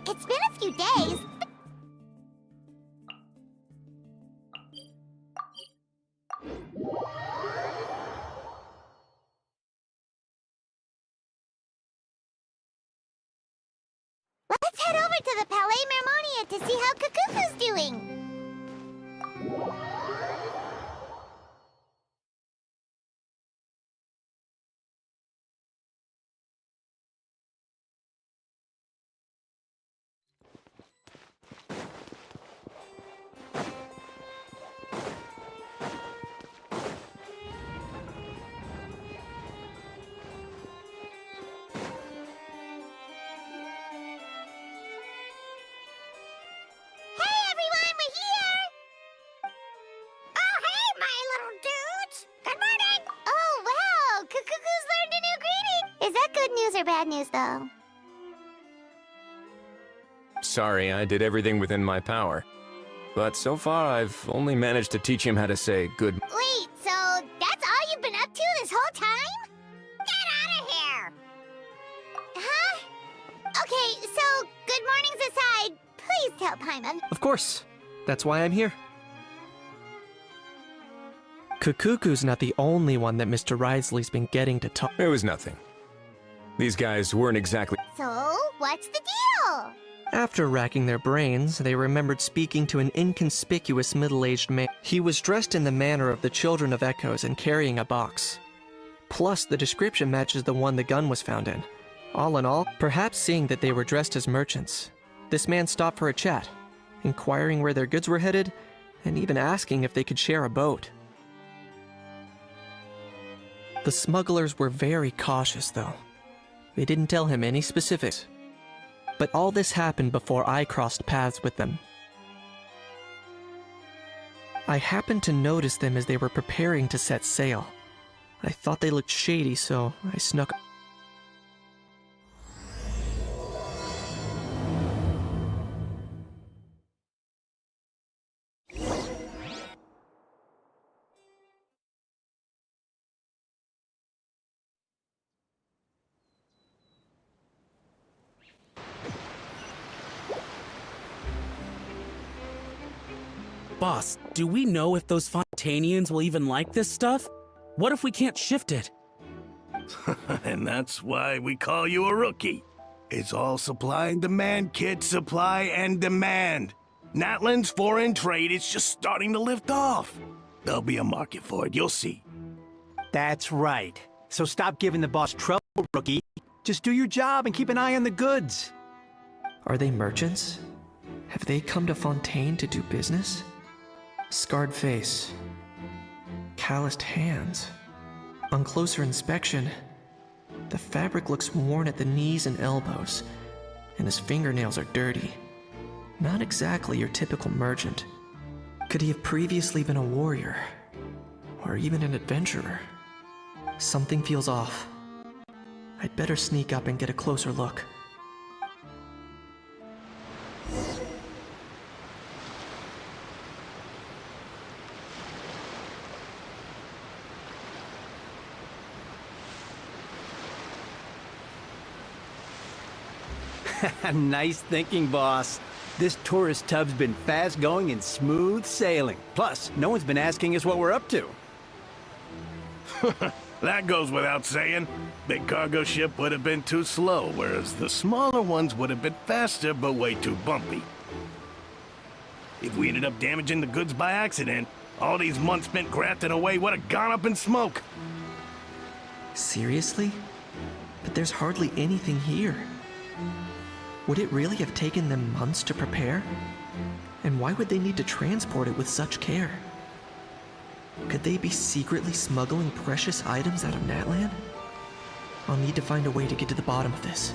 It's been a few days. Let's head over to the Palais Mermonia to see how Kukuku's doing. Or bad news, though? Sorry, I did everything within my power. But so far, I've only managed to teach him how to say good... Wait, so that's all you've been up to this whole time? Get out of here! Huh? Okay, so good mornings aside, please tell Paimon. Of course. That's why I'm here. Kukuku's not the only one that Mr. Risley's been getting to talk. It was nothing. These guys weren't exactly... So, what's the deal? After racking their brains, they remembered speaking to an inconspicuous middle-aged man. He was dressed in the manner of the Children of Echoes and carrying a box. Plus, the description matches the one the gun was found in. All in all, perhaps seeing that they were dressed as merchants, this man stopped for a chat, inquiring where their goods were headed, and even asking if they could share a boat. The smugglers were very cautious, though. They didn't tell him any specifics. But all this happened before I crossed paths with them. I happened to notice them as they were preparing to set sail. I thought they looked shady, so I snuck... Boss, do we know if those Fontanians will even like this stuff? What if we can't shift it? And that's why we call you a rookie. It's all supply and demand, kid. Supply and demand. Natlan's foreign trade is just starting to lift off. There'll be a market for it, you'll see. That's right. So stop giving the boss trouble, rookie. Just do your job and keep an eye on the goods. Are they merchants? Have they come to Fontaine to do business? Scarred face. Calloused hands. On closer inspection, the fabric looks worn at the knees and elbows, and his fingernails are dirty. Not exactly your typical merchant. Could he have previously been a warrior? Or even an adventurer? Something feels off. I'd better sneak up and get a closer look. Nice thinking, boss. This tourist tub's been fast-going and smooth sailing. Plus, no one's been asking us what we're up to. That goes without saying. Big cargo ship would have been too slow, whereas the smaller ones would have been faster but way too bumpy. If we ended up damaging the goods by accident, all these months spent grafting away would have gone up in smoke. Seriously? But there's hardly anything here. Would it really have taken them months to prepare? And why would they need to transport it with such care? Could they be secretly smuggling precious items out of Natlan? I'll need to find a way to get to the bottom of this.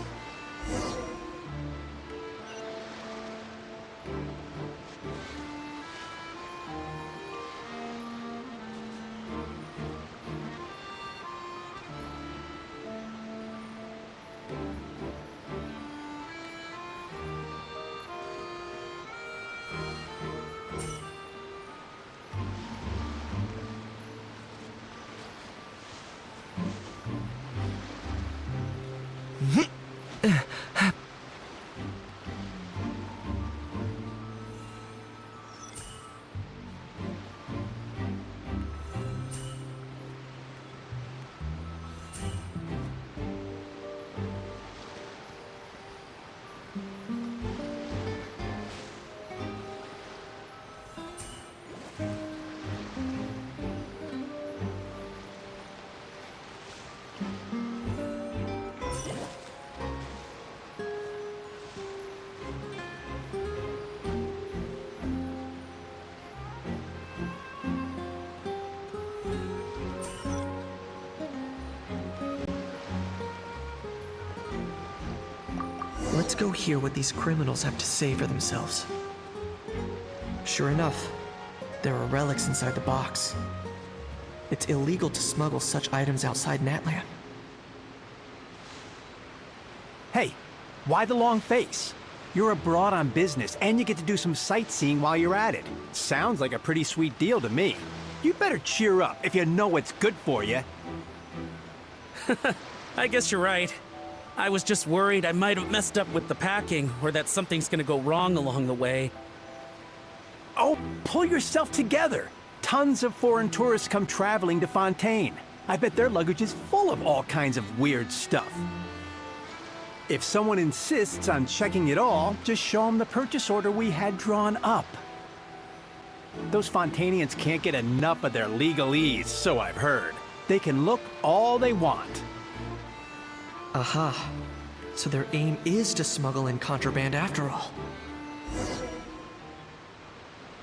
Let's go hear what these criminals have to say for themselves. Sure enough, there are relics inside the box. It's illegal to smuggle such items outside Natlan. Hey, why the long face? You're abroad on business, and you get to do some sightseeing while you're at it. Sounds like a pretty sweet deal to me. You better cheer up if you know what's good for you. I guess you're right. I was just worried I might have messed up with the packing, or that something's gonna go wrong along the way. Oh, pull yourself together. Tons of foreign tourists come traveling to Fontaine. I bet their luggage is full of all kinds of weird stuff. If someone insists on checking it all, just show them the purchase order we had drawn up. Those Fontainians can't get enough of their legalese, so I've heard. They can look all they want. Aha. So their aim is to smuggle in contraband after all.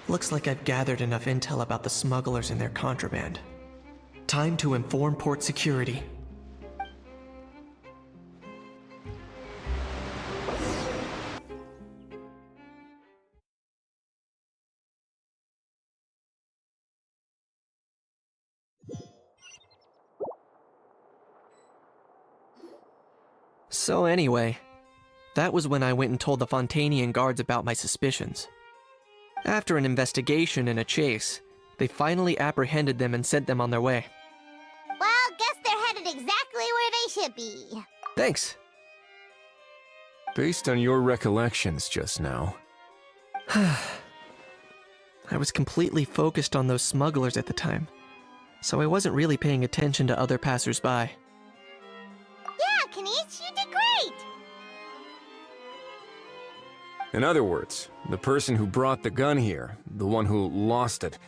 Looks like I've gathered enough intel about the smugglers and their contraband. Time to inform port security. So anyway, that was when I went and told the Fontainian guards about my suspicions. After an investigation and a chase, they finally apprehended them and sent them on their way. Well, guess they're headed exactly where they should be. Thanks. Based on your recollections just now, I was completely focused on those smugglers at the time, so I wasn't really paying attention to other passersby. Yeah, Kanish, you did great! in other words, the person who brought the gun here, the one who lost it,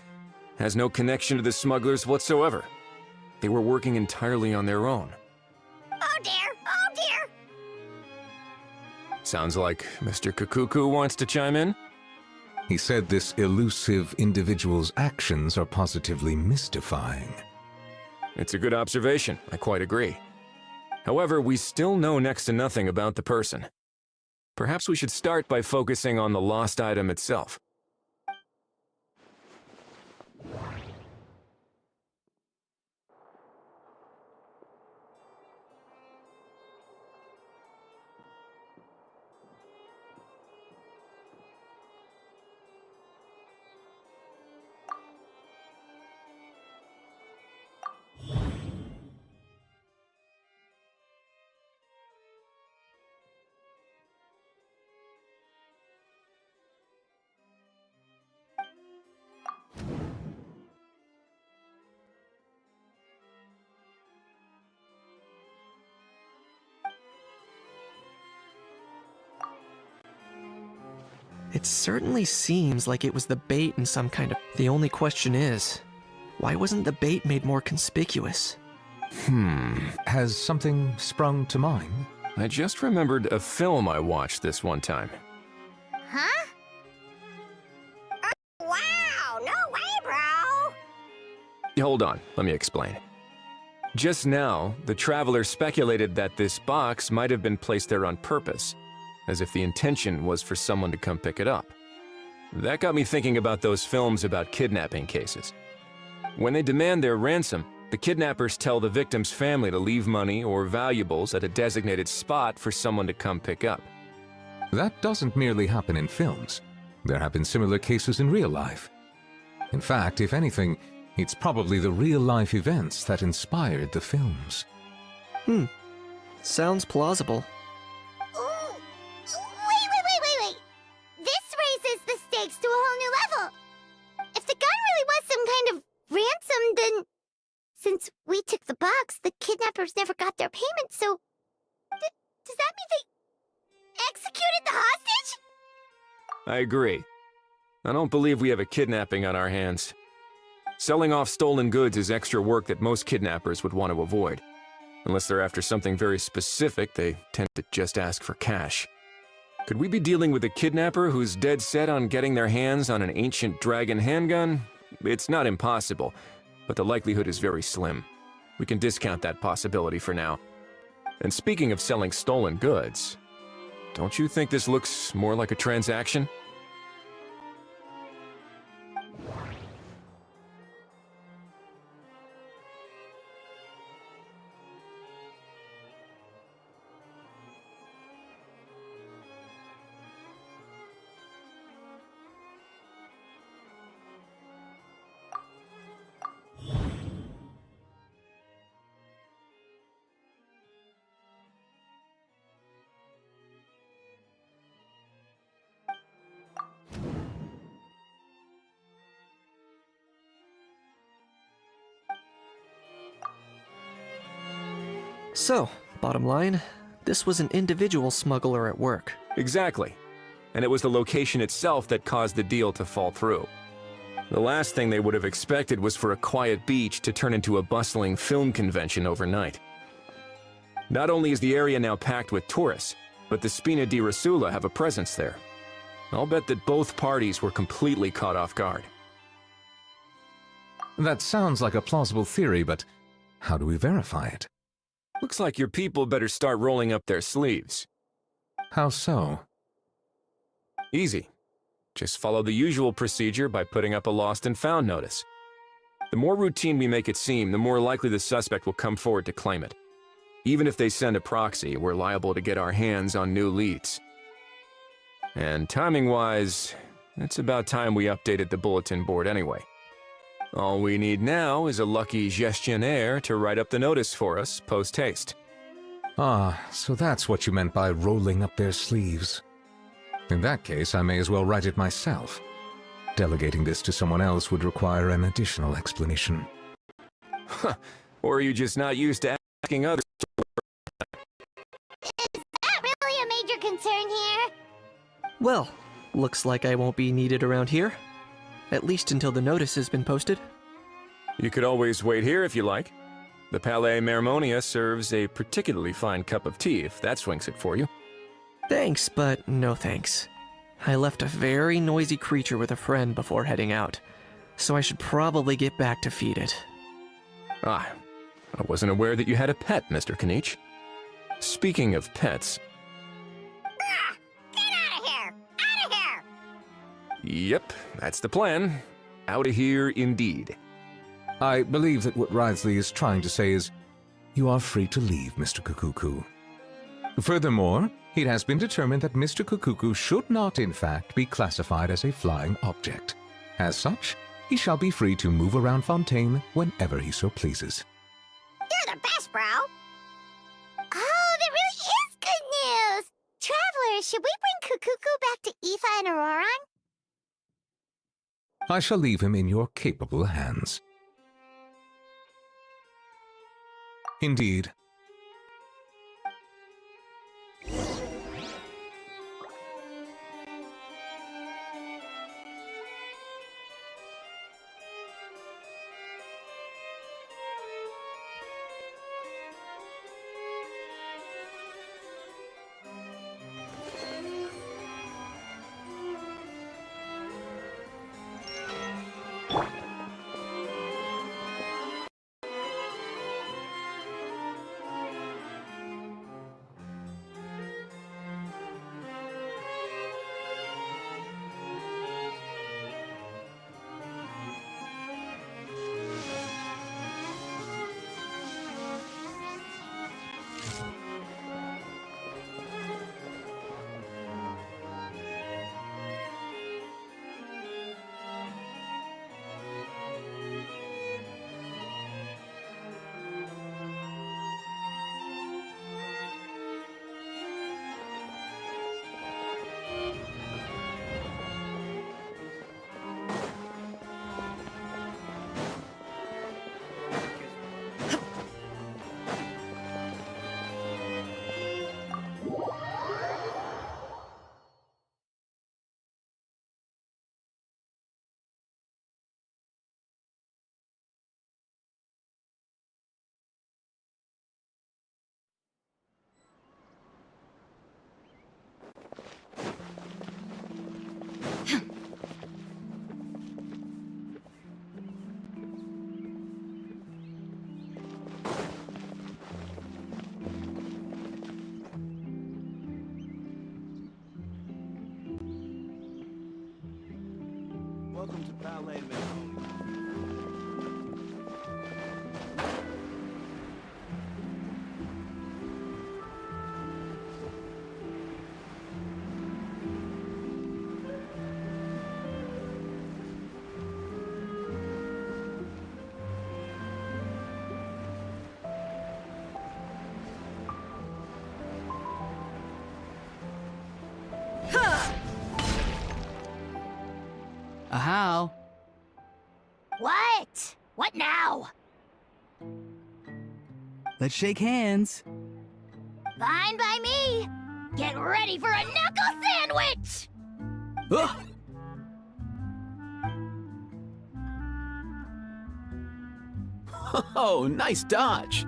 has no connection to the smugglers whatsoever. They were working entirely on their own. Oh dear, oh dear! Sounds like Mr. Kakuku wants to chime in? He said this elusive individual's actions are positively mystifying. It's a good observation, I quite agree. However, we still know next to nothing about the person. Perhaps we should start by focusing on the lost item itself. It certainly seems like it was the bait in some kind of... The only question is, why wasn't the bait made more conspicuous? Has something sprung to mind? I just remembered a film I watched this one time. Huh? Hold on, let me explain. Just now, the traveler speculated that this box might have been placed there on purpose, as if the intention was for someone to come pick it up. That got me thinking about those films about kidnapping cases. When they demand their ransom, the kidnappers tell the victim's family to leave money or valuables at a designated spot for someone to come pick up. That doesn't merely happen in films. There have been similar cases in real life. In fact, if anything, it's probably the real-life events that inspired the films. Sounds plausible. Ooh. Wait. This raises the stakes to a whole new level. If the gun really was some kind of ransom, then since we took the box, the kidnappers never got their payment, so does that mean they executed the hostage? I agree. I don't believe we have a kidnapping on our hands. Selling off stolen goods is extra work that most kidnappers would want to avoid. Unless they're after something very specific, they tend to just ask for cash. Could we be dealing with a kidnapper who's dead set on getting their hands on an ancient dragon handgun? It's not impossible, but the likelihood is very slim. We can discount that possibility for now. And speaking of selling stolen goods, don't you think this looks more like a transaction? So, bottom line, this was an individual smuggler at work. Exactly. And it was the location itself that caused the deal to fall through. The last thing they would have expected was for a quiet beach to turn into a bustling film convention overnight. Not only is the area now packed with tourists, but the Spina di Rosula have a presence there. I'll bet that both parties were completely caught off guard. That sounds like a plausible theory, but how do we verify it? Looks like your people better start rolling up their sleeves. How so? Easy. Just follow the usual procedure by putting up a lost and found notice. The more routine we make it seem, the more likely the suspect will come forward to claim it. Even if they send a proxy, we're liable to get our hands on new leads. And timing-wise, it's about time we updated the bulletin board anyway. All we need now is a lucky gestionnaire to write up the notice for us post-haste. Ah, so that's what you meant by rolling up their sleeves. In that case, I may as well write it myself. Delegating this to someone else would require an additional explanation. Or are you just not used to asking others? Is that really a major concern here? Well, looks like I won't be needed around here. At least until the notice has been posted. You could always wait here if you like. The Palais Mermonia serves a particularly fine cup of tea if that swings it for you. Thanks, but no thanks. I left a very noisy creature with a friend before heading out, so I should probably get back to feed it. Ah, I wasn't aware that you had a pet, Mr. Kanich. Speaking of pets... Get out of here! Out of here! Yep, that's the plan. Out of here indeed. I believe that what Wriothesley is trying to say is, you are free to leave, Mr. Kukuku. Furthermore, it has been determined that Mr. Kukuku should not, in fact, be classified as a flying object. As such, he shall be free to move around Fontaine whenever he so pleases. You're the best, bro! Oh, that really is good news! Travelers, should we bring Kukuku back to Aoife and Auroron? I shall leave him in your capable hands. Indeed. Welcome to Ballet Melody. How? What? What now? Let's shake hands. Fine by me. Get ready for a knuckle sandwich! Ugh. Oh, nice dodge.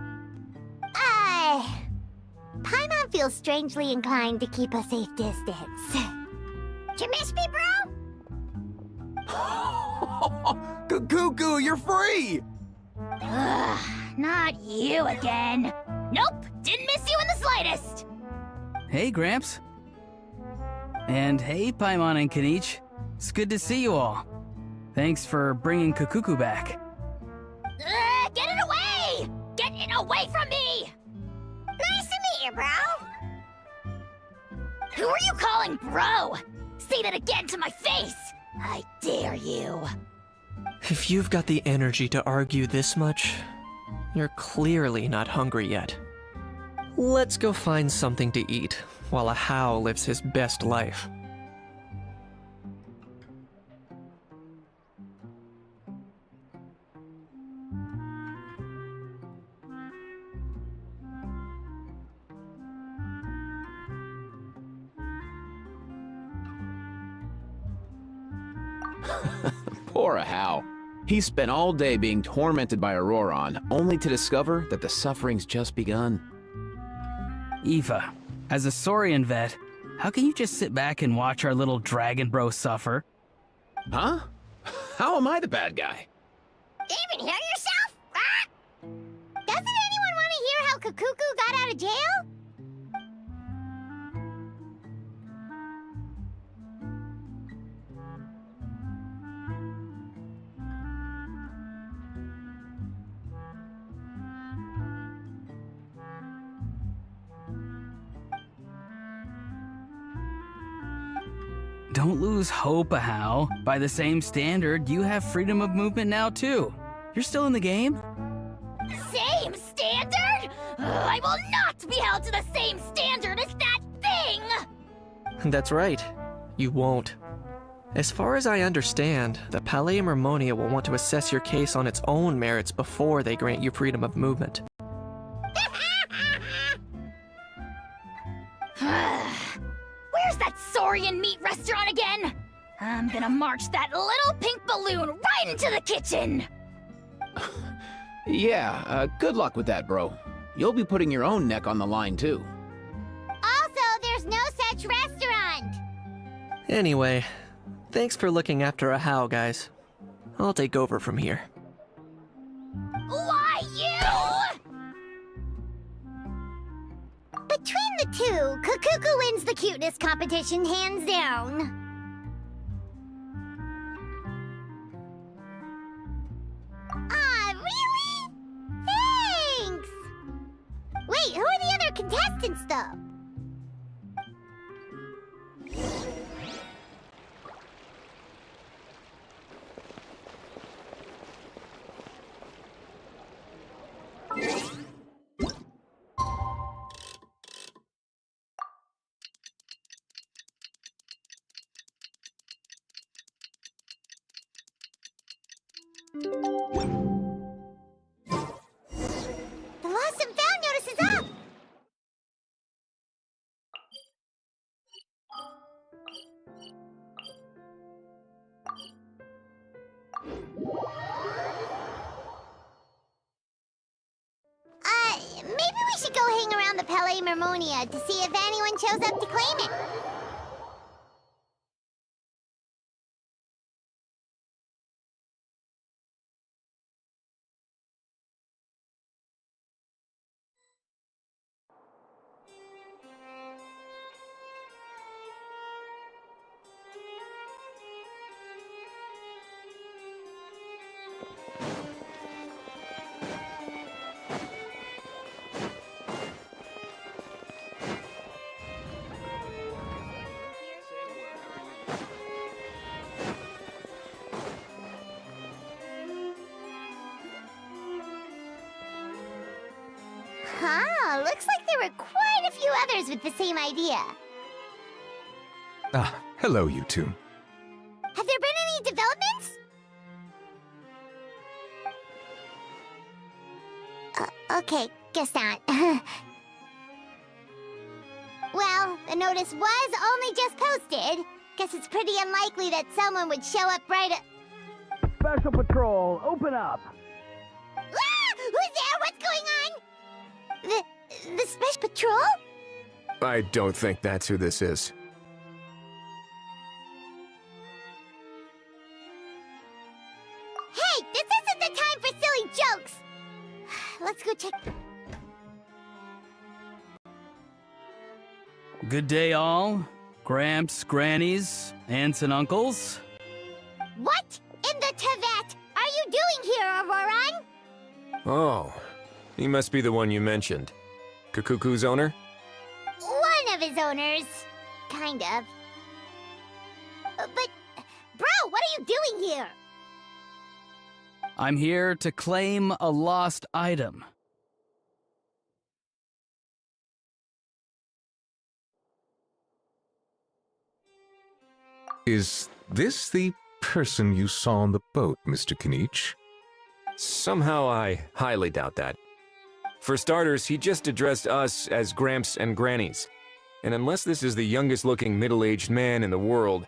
Paimon feels strangely inclined to keep a safe distance. Did you miss me, bro? Cuckoo, you're free! Ugh, not you again. Nope, didn't miss you in the slightest. Hey, Gramps. And hey, Paimon and Kanich. It's good to see you all. Thanks for bringing Kukuku back. Get it away! Get it away from me! Nice to meet you, bro. Who are you calling bro? Say that again to my face! I dare you. If you've got the energy to argue this much, you're clearly not hungry yet. Let's go find something to eat while a How lives his best life. Poor Hal. He spent all day being tormented by Auroron, only to discover that the suffering's just begun. Eva, as a Saurian vet, how can you just sit back and watch our little dragon bro suffer? Huh? How am I the bad guy? Even hear yourself? Ah! Doesn't anyone want to hear how Kukuku got out of jail? Don't lose hope, Hal. By the same standard, you have freedom of movement now, too. You're still in the game? Same standard? I will not be held to the same standard as that thing! That's right. You won't. As far as I understand, the Palais Mermonia will want to assess your case on its own merits before they grant you freedom of movement. Where's that Saurian meat restaurant again? I'm gonna march that little pink balloon right into the kitchen! Yeah, good luck with that, bro. You'll be putting your own neck on the line, too. Also, there's no such restaurant! Anyway, thanks for looking after a How, guys. I'll take over from here. Why you? Between the two, Kukuku wins the cuteness competition hands down. Ah, really? Thanks! Wait, who are the other contestants, though? The lost and found notice is up! Maybe we should go hang around the Palais Mermonia to see if anyone shows up to claim it. looks like there were quite a few others with the same idea. Ah, hello, you two. Have there been any developments? Okay, guess not. Well, the notice was only just posted. Guess it's pretty unlikely that someone would show up right at... Special Patrol, open up! Ah! Who's there? What's going on? The Special Patrol? I don't think that's who this is. Hey, this isn't the time for silly jokes! Let's go check... Good day, all. Gramps, grannies, aunts, and uncles. What in the Tibet are you doing here, Auroran? Oh, he must be the one you mentioned. Kukuku's owner? One of his owners. Kind of. But, bro, what are you doing here? I'm here to claim a lost item. Is this the person you saw on the boat, Mr. Kinich? Somehow I highly doubt that. For starters, he just addressed us as Gramps and Grannies. And unless this is the youngest looking middle-aged man in the world,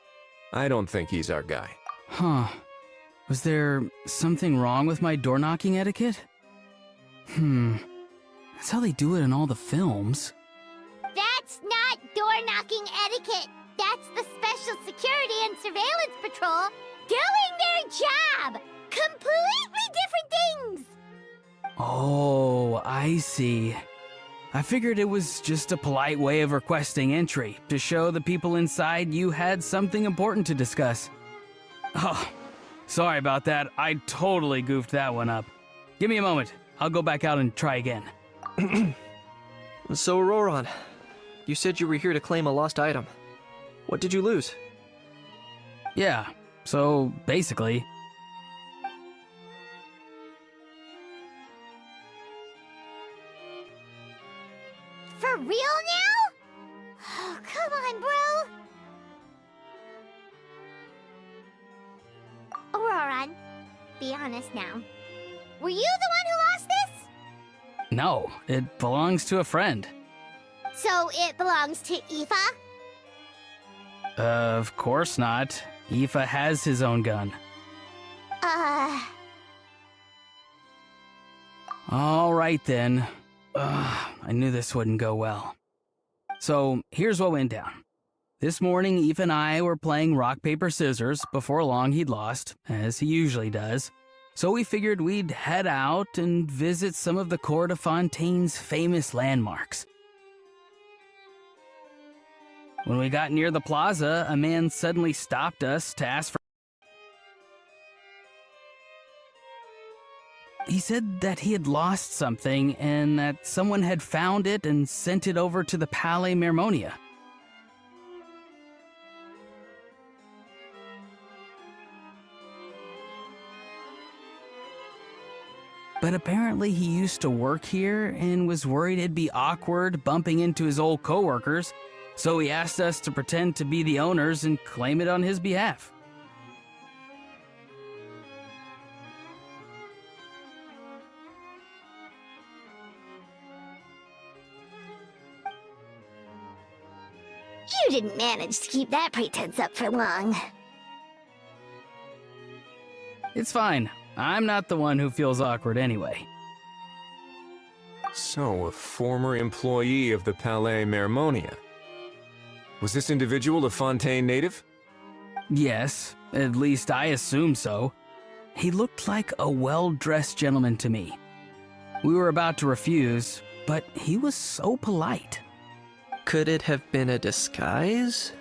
I don't think he's our guy. Huh. Was there something wrong with my door-knocking etiquette? That's how they do it in all the films. That's not door-knocking etiquette. That's the Special Security and Surveillance Patrol doing their job! Completely different things! Oh, I see. I figured it was just a polite way of requesting entry to show the people inside you had something important to discuss. Oh, sorry about that. I totally goofed that one up. Give me a moment. I'll go back out and try again. So, Auroran, you said you were here to claim a lost item. What did you lose? Yeah, so basically... For real now? Oh, come on, bro. Auroran, be honest now. Were you the one who lost this? No, it belongs to a friend. So it belongs to Aoife? Of course not. Aoife has his own gun. All right then. I knew this wouldn't go well. So here's what went down. This morning, Aoife and I were playing rock, paper, scissors. Before long, he'd lost, as he usually does. So we figured we'd head out and visit some of the Court of Fontaine's famous landmarks. When we got near the plaza, a man suddenly stopped us to ask for... He said that he had lost something and that someone had found it and sent it over to the Palais Mermonia. But apparently he used to work here and was worried it'd be awkward bumping into his old coworkers, so he asked us to pretend to be the owners and claim it on his behalf. You didn't manage to keep that pretense up for long. It's fine. I'm not the one who feels awkward anyway. So, a former employee of the Palais Mermonia. Was this individual a Fontaine native? Yes, at least I assume so. He looked like a well-dressed gentleman to me. We were about to refuse, but he was so polite. Could it have been a disguise?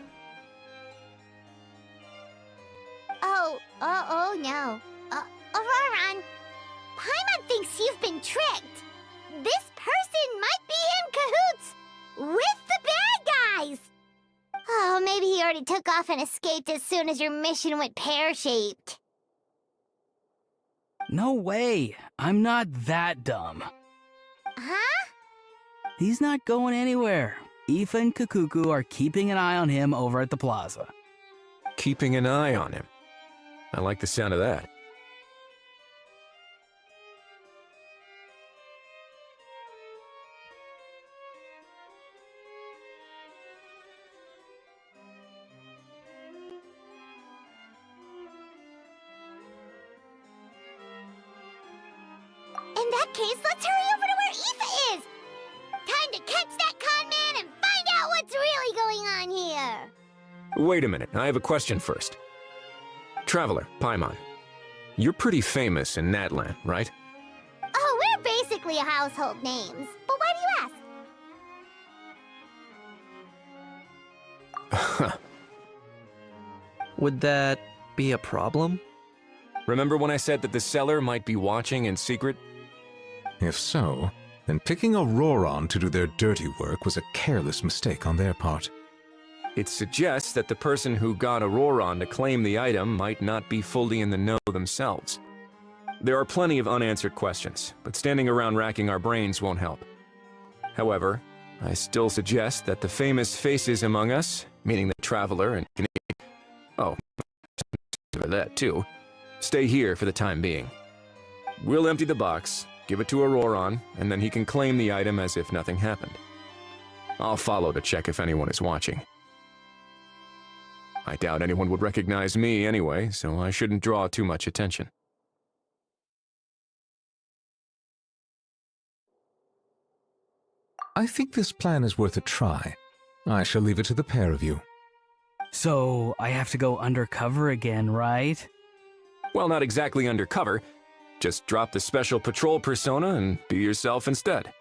Oh no. Auroran, Paimon thinks you've been tricked. This person might be in cahoots with the bad guys. Oh, maybe he already took off and escaped as soon as your mission went pear-shaped. No way. I'm not that dumb. Huh? He's not going anywhere. Aoife and Kukuku are keeping an eye on him over at the plaza. Keeping an eye on him. I like the sound of that. In that case, let's hurry over to where Aoife is! Time to catch that con man and find out what's really going on here! Wait a minute, I have a question first. Traveler, Paimon, you're pretty famous in Natlan, right? Oh, we're basically household names. But why do you ask? Would that be a problem? Remember when I said that the seller might be watching in secret? If so, then picking Auroron to do their dirty work was a careless mistake on their part. It suggests that the person who got Auroron to claim the item might not be fully in the know themselves. There are plenty of unanswered questions, but standing around racking our brains won't help. However, I still suggest that the famous faces among us, meaning the Traveler and oh, that too, stay here for the time being. We'll empty the box, give it to Auroron, and then he can claim the item as if nothing happened. I'll follow to check if anyone is watching. I doubt anyone would recognize me anyway, so I shouldn't draw too much attention. I think this plan is worth a try. I shall leave it to the pair of you. So, I have to go undercover again, right? Well, not exactly undercover. Just drop the special patrol persona and be yourself instead.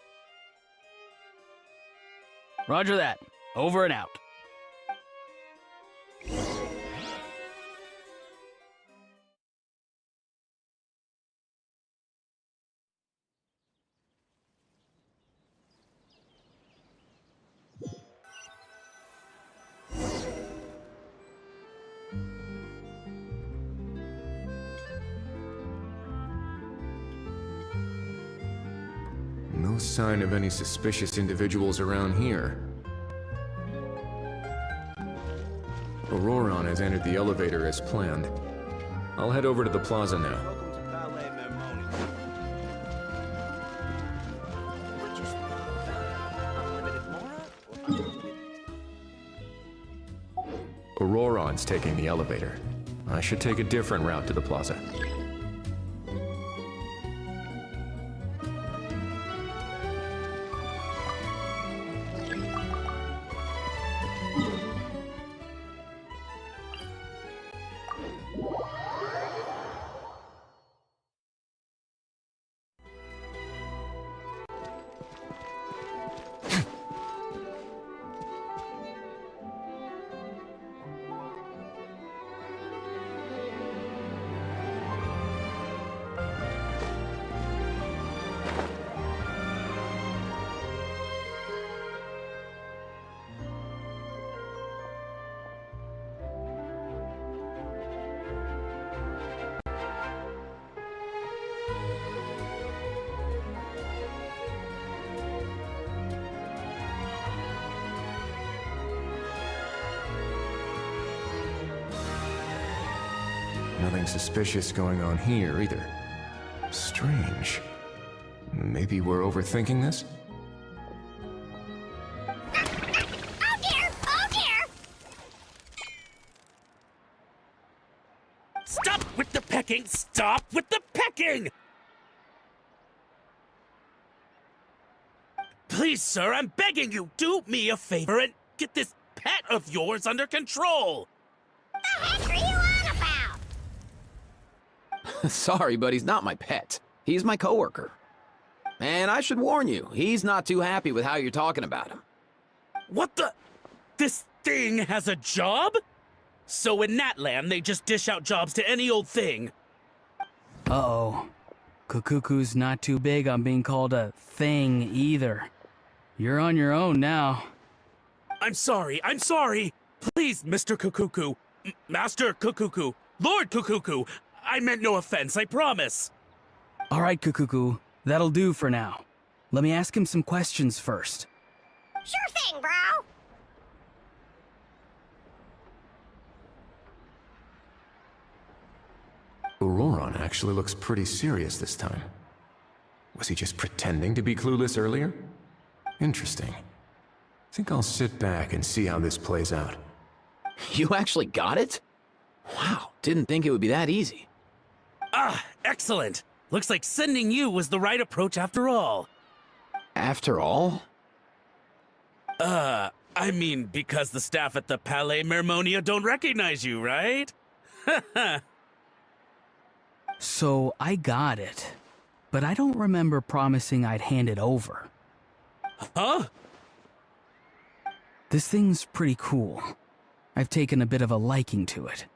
Roger that. Over and out. No sign of any suspicious individuals around here. Auroron has entered the elevator as planned. I'll head over to the plaza now. Auroron's taking the elevator. I should take a different route to the plaza. Nothing suspicious going on here, either. Strange. Maybe we're overthinking this? Oh dear! Oh dear! Stop with the pecking! Stop with the pecking! Please, sir, I'm begging you, do me a favor and get this pet of yours under control! The heck are you on about? Sorry, but he's not my pet. He's my coworker. And I should warn you, he's not too happy with how you're talking about him. What the? This thing has a job? So in Natlan, they just dish out jobs to any old thing. Uh-oh. Kukuku's not too big on being called a thing either. You're on your own now. I'm sorry. Please, Mr. Kukuku. Master Kukuku. Lord Kukuku. I meant no offense, I promise. All right, Kukuku. That'll do for now. Let me ask him some questions first. Sure thing, bro. Auroron actually looks pretty serious this time. Was he just pretending to be clueless earlier? Interesting. Think I'll sit back and see how this plays out. You actually got it? Wow, didn't think it would be that easy. Ah, excellent. Looks like sending you was the right approach after all. After all? I mean, because the staff at the Palais Mermonia don't recognize you, right? So I got it, but I don't remember promising I'd hand it over. Huh? This thing's pretty cool. I've taken a bit of a liking to it.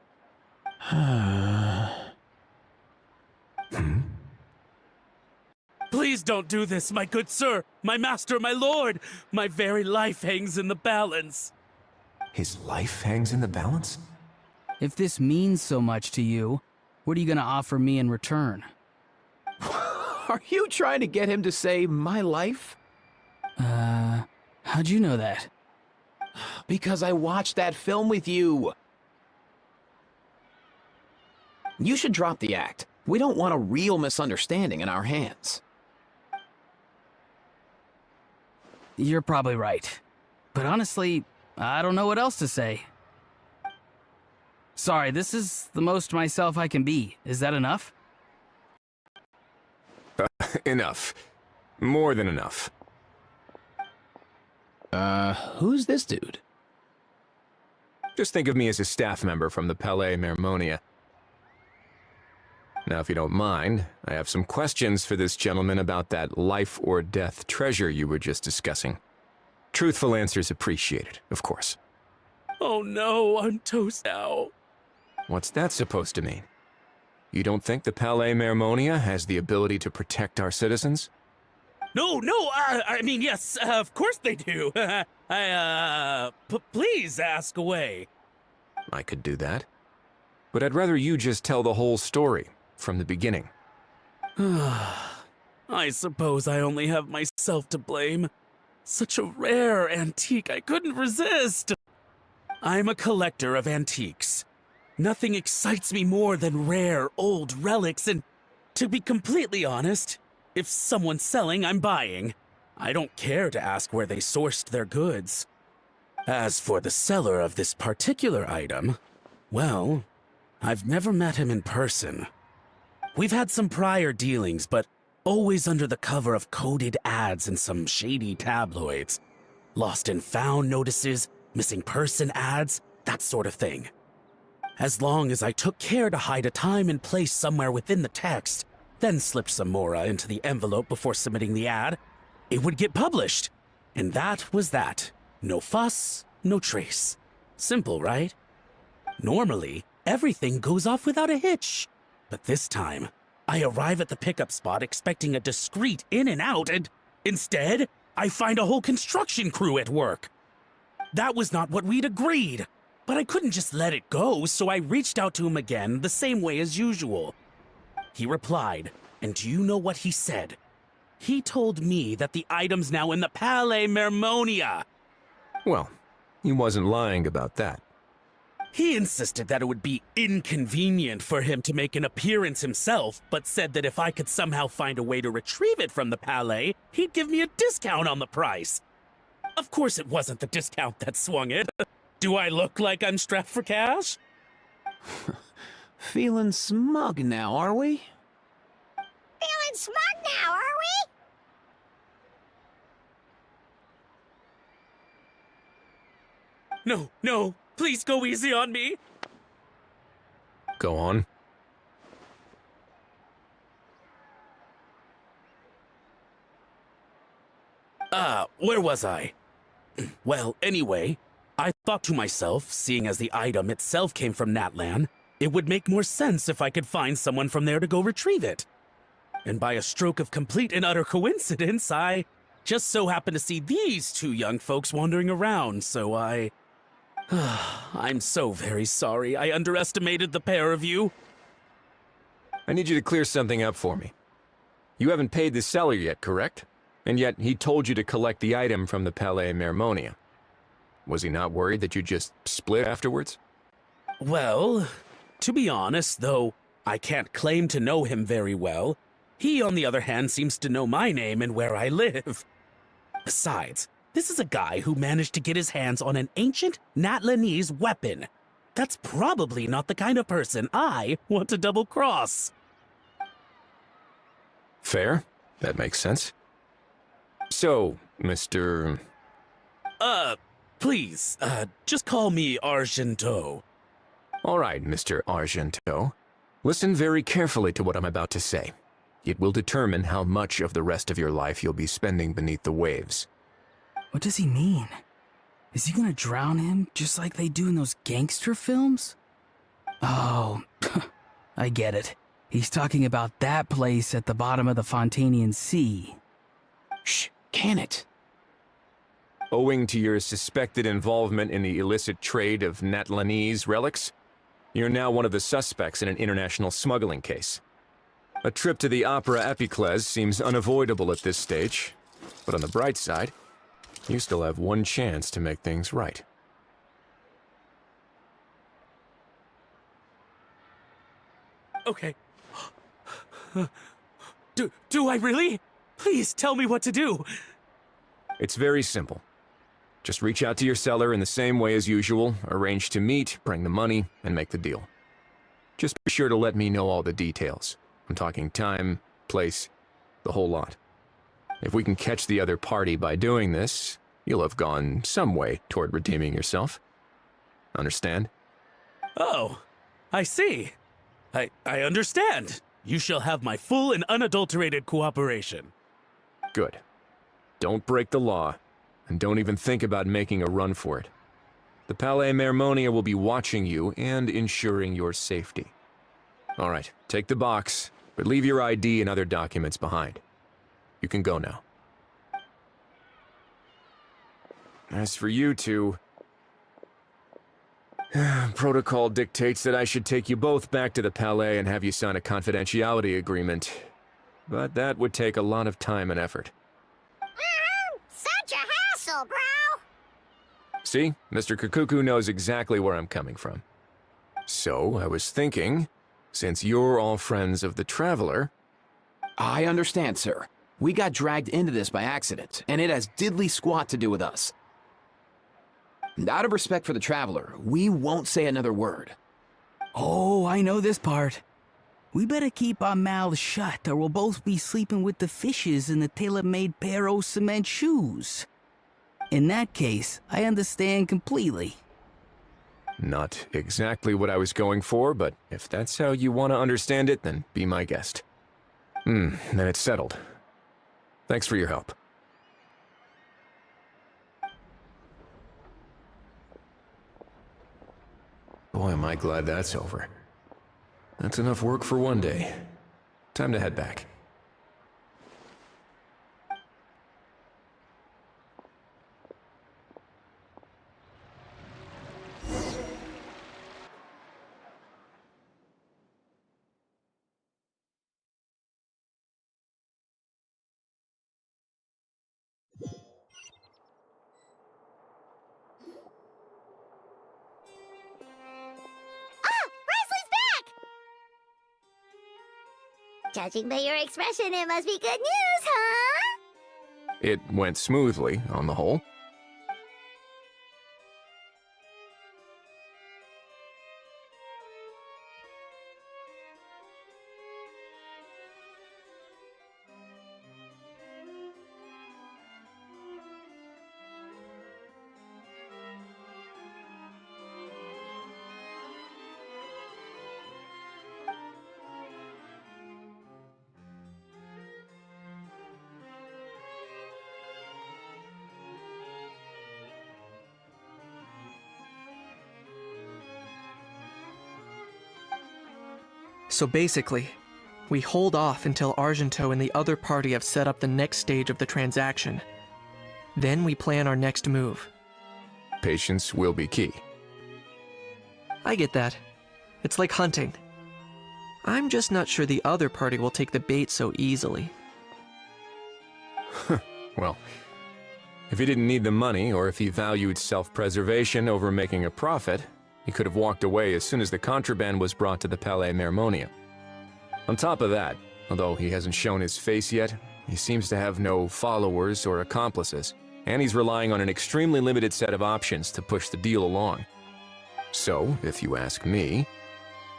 Please don't do this, my good sir, my master, my lord. My very life hangs in the balance. His life hangs in the balance? If this means so much to you, what are you gonna offer me in return? Are you trying to get him to say my life? How'd you know that? Because I watched that film with you. You should drop the act. We don't want a real misunderstanding in our hands. You're probably right. But honestly, I don't know what else to say. Sorry, this is the most myself I can be. Is that enough? Enough. More than enough. Who's this dude? Just think of me as a staff member from the Palais Mermonia. Now, if you don't mind, I have some questions for this gentleman about that life or death treasure you were just discussing. Truthful answers appreciated, of course. Oh no, I'm toast now. What's that supposed to mean? You don't think the Palais Mermonia has the ability to protect our citizens? No, I mean, yes, of course they do. Please ask away. I could do that. But I'd rather you just tell the whole story, from the beginning. I suppose I only have myself to blame. Such a rare antique, I couldn't resist. I'm a collector of antiques. Nothing excites me more than rare, old relics, and to be completely honest, if someone's selling, I'm buying. I don't care to ask where they sourced their goods. As for the seller of this particular item, well, I've never met him in person. We've had some prior dealings, but always under the cover of coded ads in some shady tabloids. Lost and found notices, missing person ads, that sort of thing. As long as I took care to hide a time and place somewhere within the text, then slipped some mora into the envelope before submitting the ad, it would get published. And that was that. No fuss, no trace. Simple, right? Normally, everything goes off without a hitch. But this time, I arrive at the pickup spot expecting a discreet in and out, and instead, I find a whole construction crew at work. That was not what we'd agreed, but I couldn't just let it go, so I reached out to him again the same way as usual. He replied, and do you know what he said? He told me that the item's now in the Palais Mermonia. Well, he wasn't lying about that. He insisted that it would be inconvenient for him to make an appearance himself, but said that if I could somehow find a way to retrieve it from the Palais, he'd give me a discount on the price. Of course it wasn't the discount that swung it. Do I look like I'm strapped for cash? Feeling smug now, are we? Feeling smug now, are we? No, please go easy on me. Go on. Where was I? Well, anyway, I thought to myself, seeing as the item itself came from Natlan, it would make more sense if I could find someone from there to go retrieve it. And by a stroke of complete and utter coincidence, I just so happened to see these two young folks wandering around, so I'm so very sorry I underestimated the pair of you. I need you to clear something up for me. You haven't paid the seller yet, correct? And yet, he told you to collect the item from the Palais Mermonia. Was he not worried that you'd just split afterwards? Well, to be honest, though I can't claim to know him very well, he, on the other hand, seems to know my name and where I live. Besides, this is a guy who managed to get his hands on an ancient Natlanese weapon. That's probably not the kind of person I want to double-cross. Fair. That makes sense. So, Mr. Please, just call me Argento. All right, Mr. Argento. Listen very carefully to what I'm about to say. It will determine how much of the rest of your life you'll be spending beneath the waves. What does he mean? Is he gonna drown him just like they do in those gangster films? Oh, I get it. He's talking about that place at the bottom of the Fontanian Sea. Shh, can it? Owing to your suspected involvement in the illicit trade of Natlanese relics, you're now one of the suspects in an international smuggling case. A trip to the Opera Epiclese seems unavoidable at this stage, but on the bright side, you still have one chance to make things right. Okay. Do I really? Please tell me what to do. It's very simple. Just reach out to your seller in the same way as usual, arrange to meet, bring the money, and make the deal. Just be sure to let me know all the details. I'm talking time, place, the whole lot. If we can catch the other party by doing this, you'll have gone some way toward redeeming yourself. Understand? Oh, I see. I understand. You shall have my full and unadulterated cooperation. Good. Don't break the law, and don't even think about making a run for it. The Palais Mermonia will be watching you and ensuring your safety. All right, take the box, but leave your ID and other documents behind. You can go now. As for you two, protocol dictates that I should take you both back to the Palais and have you sign a confidentiality agreement. But that would take a lot of time and effort. Such a hassle, bro! See, Mr. Kakuku knows exactly where I'm coming from. So, I was thinking, since you're all friends of the Traveler... I understand, sir. We got dragged into this by accident, and it has diddly squat to do with us. And out of respect for the Traveler, we won't say another word. Oh, I know this part. We better keep our mouths shut or we'll both be sleeping with the fishes in the tailor-made pair of cement shoes. In that case, I understand completely. Not exactly what I was going for, but if that's how you want to understand it, then be my guest. Then it's settled. Thanks for your help. Boy, am I glad that's over. That's enough work for one day. Time to head back. Judging by your expression, it must be good news, huh? It went smoothly, on the whole. So basically, we hold off until Argento and the other party have set up the next stage of the transaction. Then we plan our next move. Patience will be key. I get that. It's like hunting. I'm just not sure the other party will take the bait so easily. Well, if he didn't need the money, or if he valued self-preservation over making a profit, he could have walked away as soon as the contraband was brought to the Palais Mermonium. On top of that, although he hasn't shown his face yet, he seems to have no followers or accomplices, and he's relying on an extremely limited set of options to push the deal along. So, if you ask me,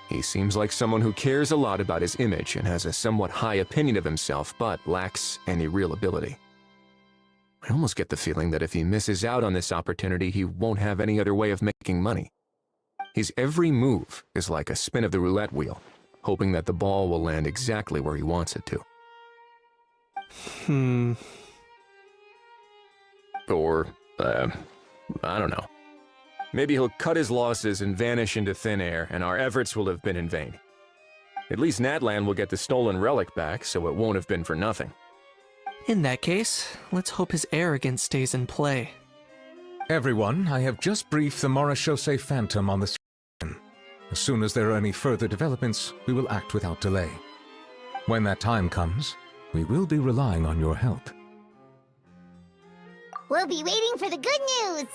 he seems like someone who cares a lot about his image and has a somewhat high opinion of himself, but lacks any real ability. I almost get the feeling that if he misses out on this opportunity, he won't have any other way of making money. His every move is like a spin of the roulette wheel, hoping that the ball will land exactly where he wants it to. Or, I don't know. Maybe he'll cut his losses and vanish into thin air, and our efforts will have been in vain. At least Natlan will get the stolen relic back, so it won't have been for nothing. In that case, let's hope his arrogance stays in play. Everyone, I have just briefed the Marechaussee Phantom on the situation. As soon as there are any further developments, we will act without delay. When that time comes, we will be relying on your help. We'll be waiting for the good news!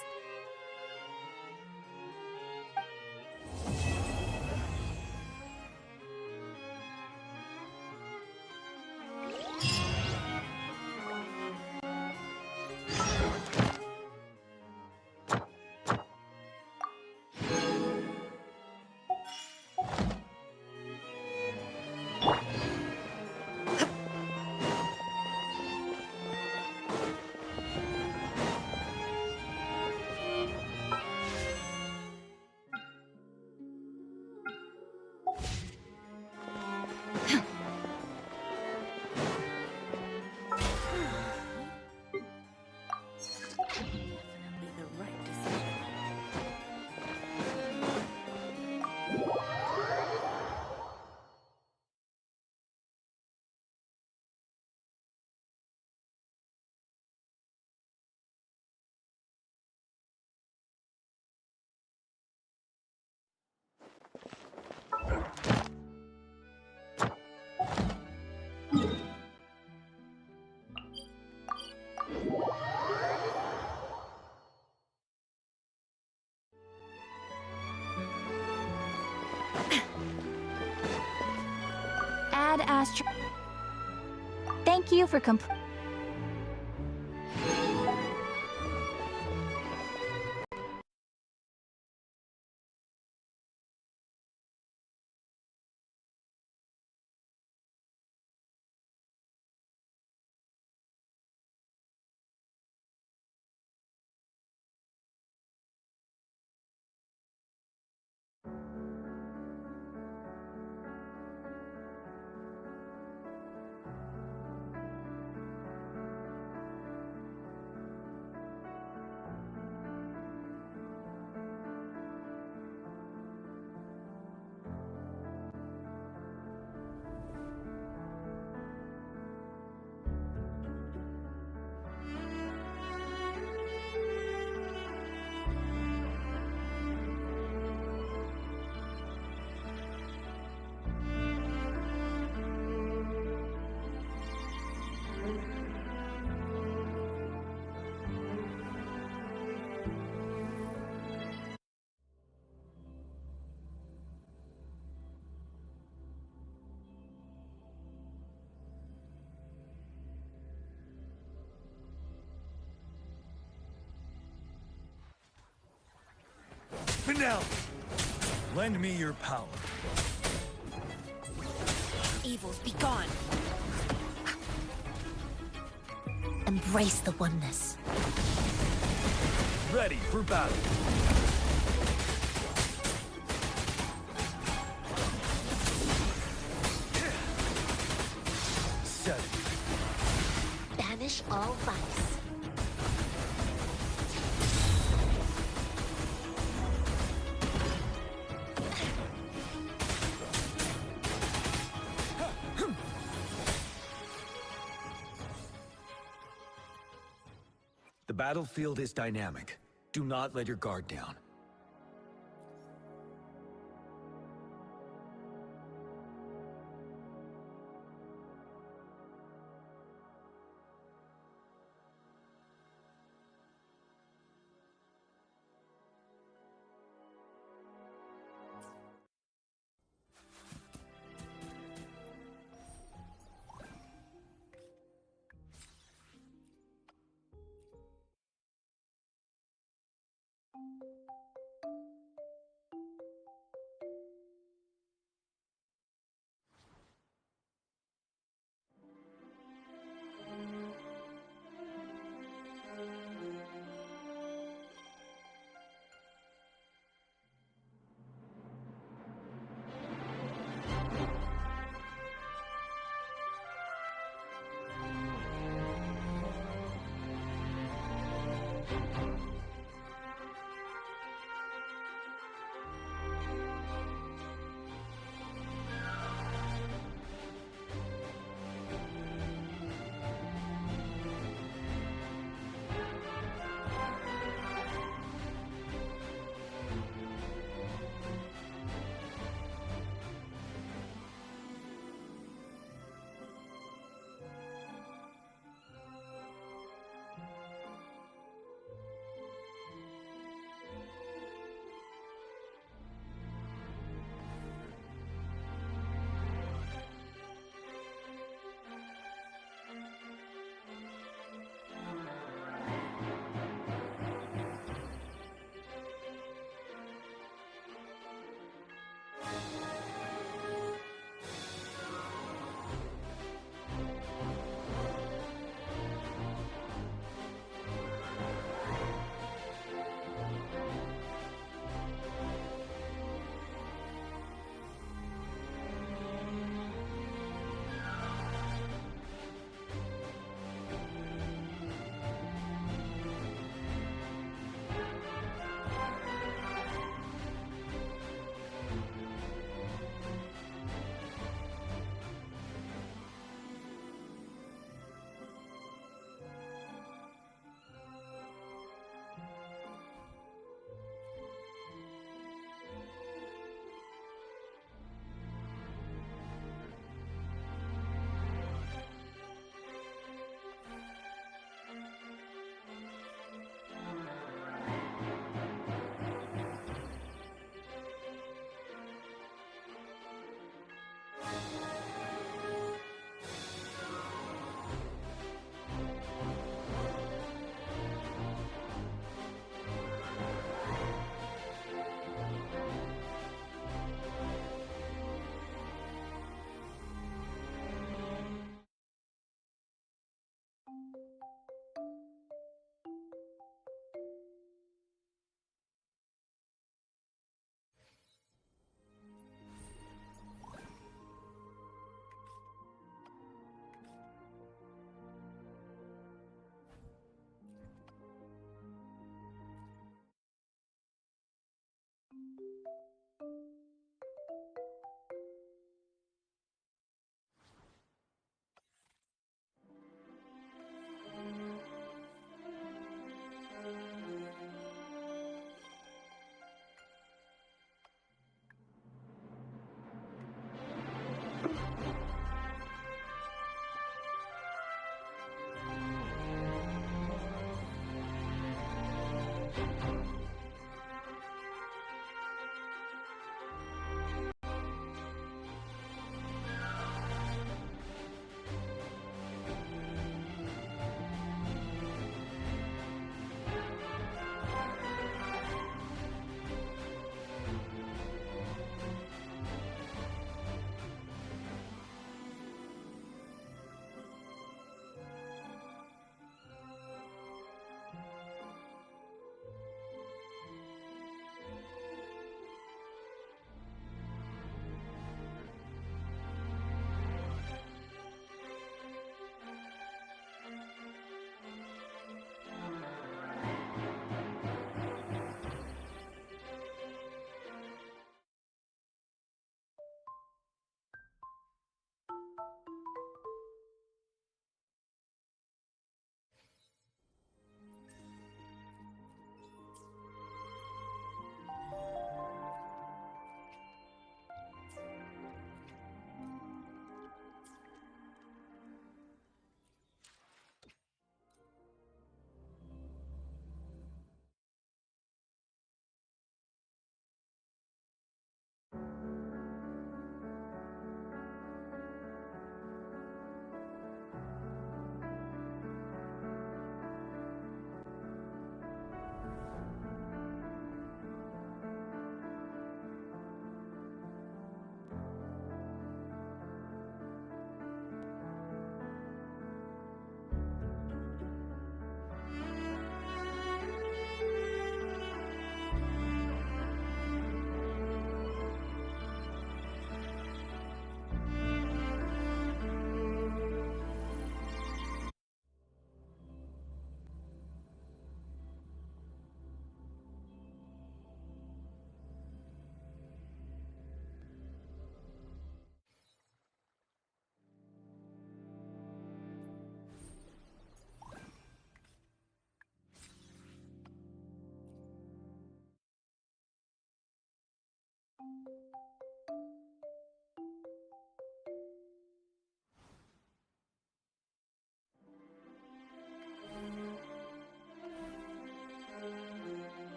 Add Astro. Thank you for Penelope, lend me your power. Evils be gone. Embrace the oneness. Ready for battle. Set it. Banish all vice. The battlefield is dynamic. Do not let your guard down.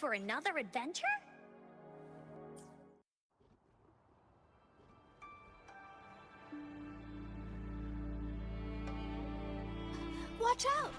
for another adventure? Watch out!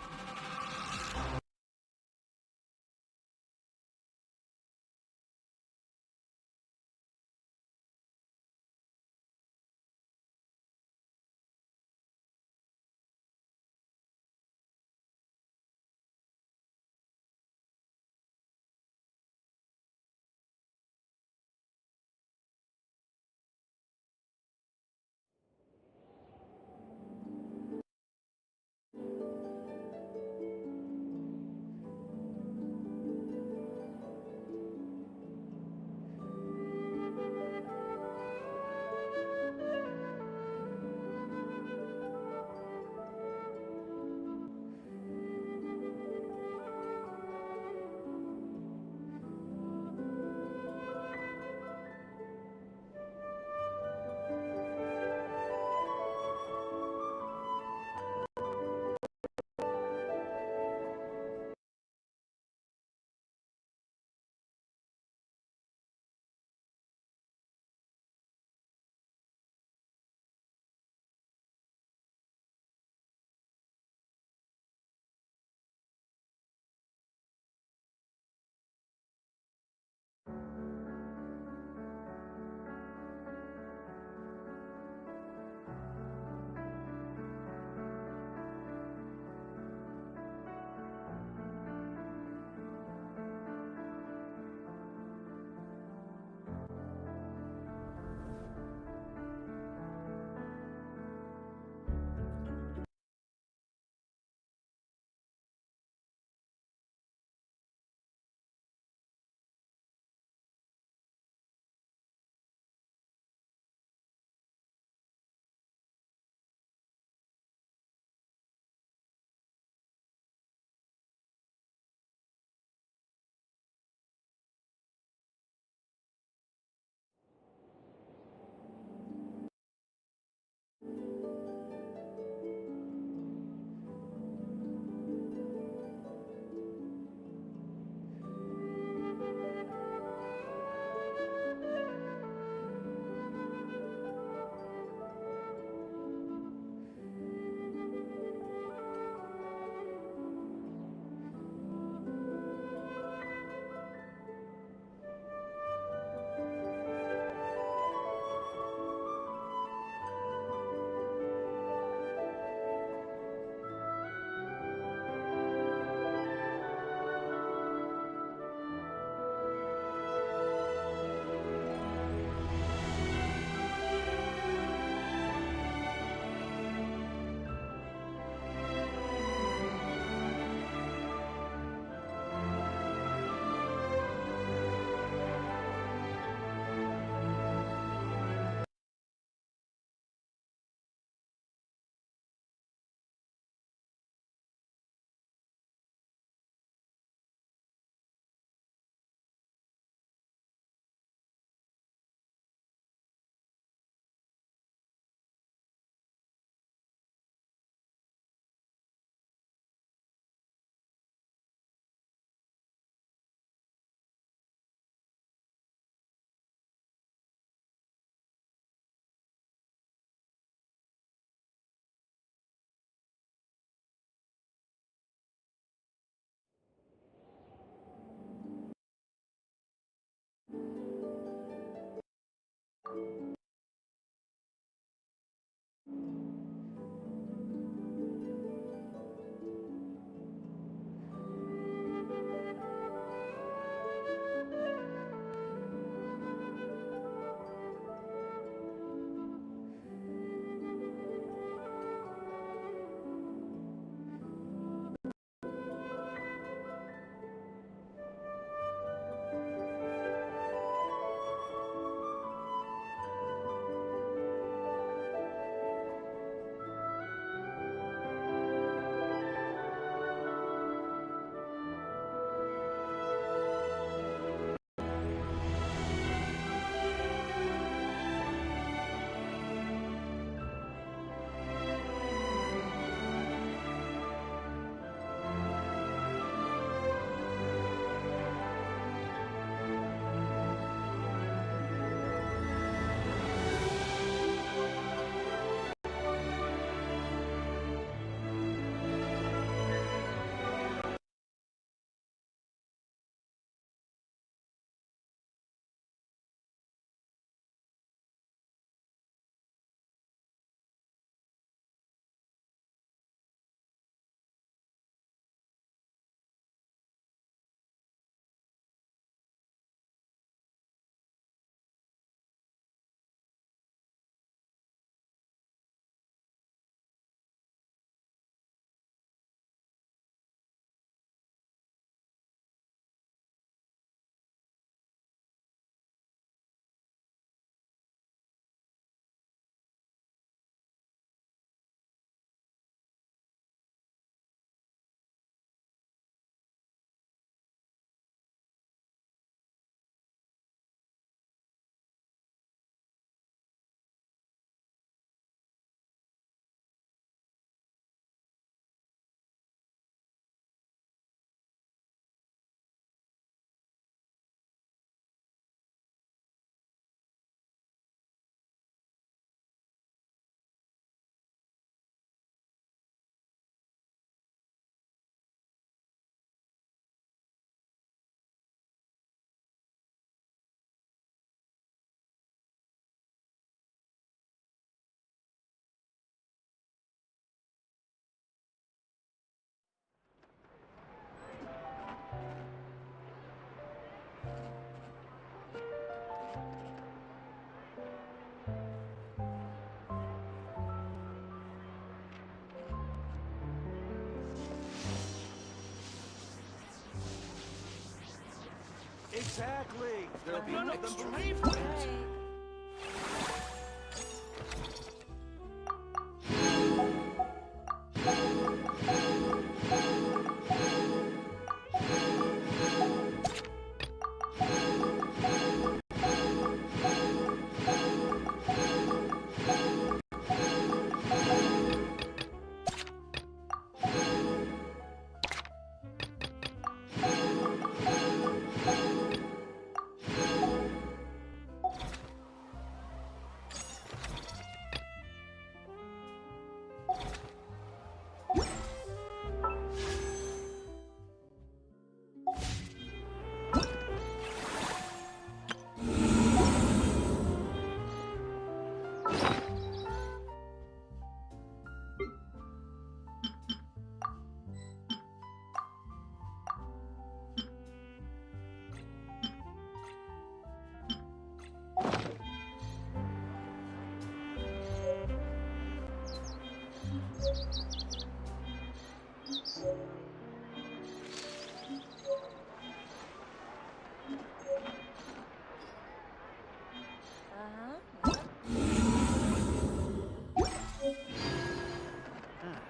Exactly. There'll be None no of them extra believe refunds.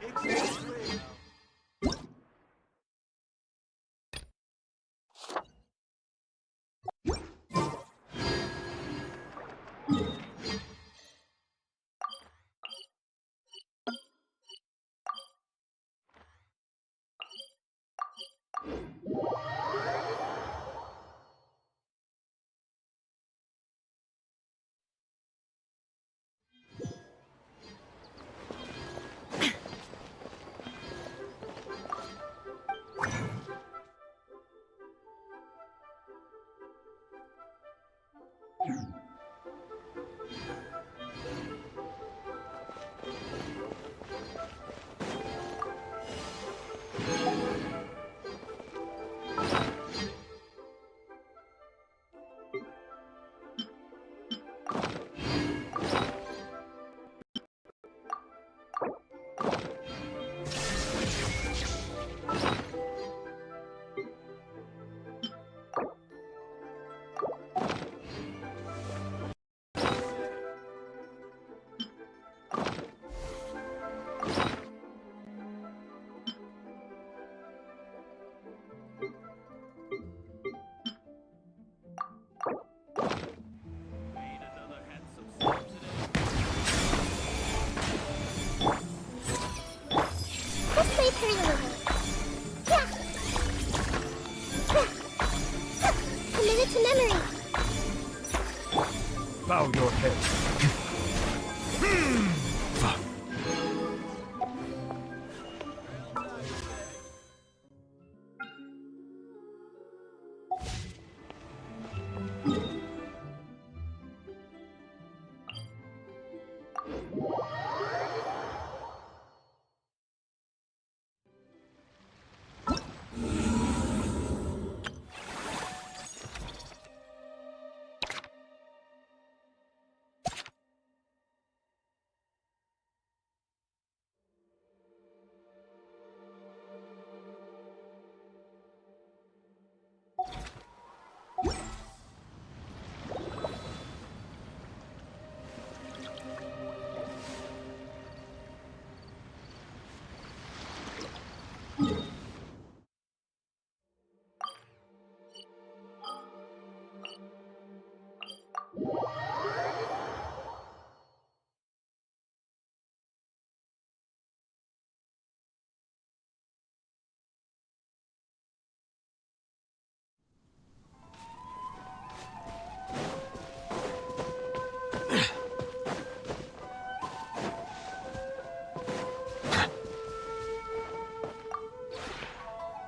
Exactly. Let's play pretty little. Yeah. Committed to memory. Bow your head.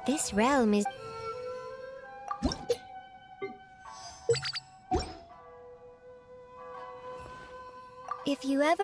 This realm is... If you ever...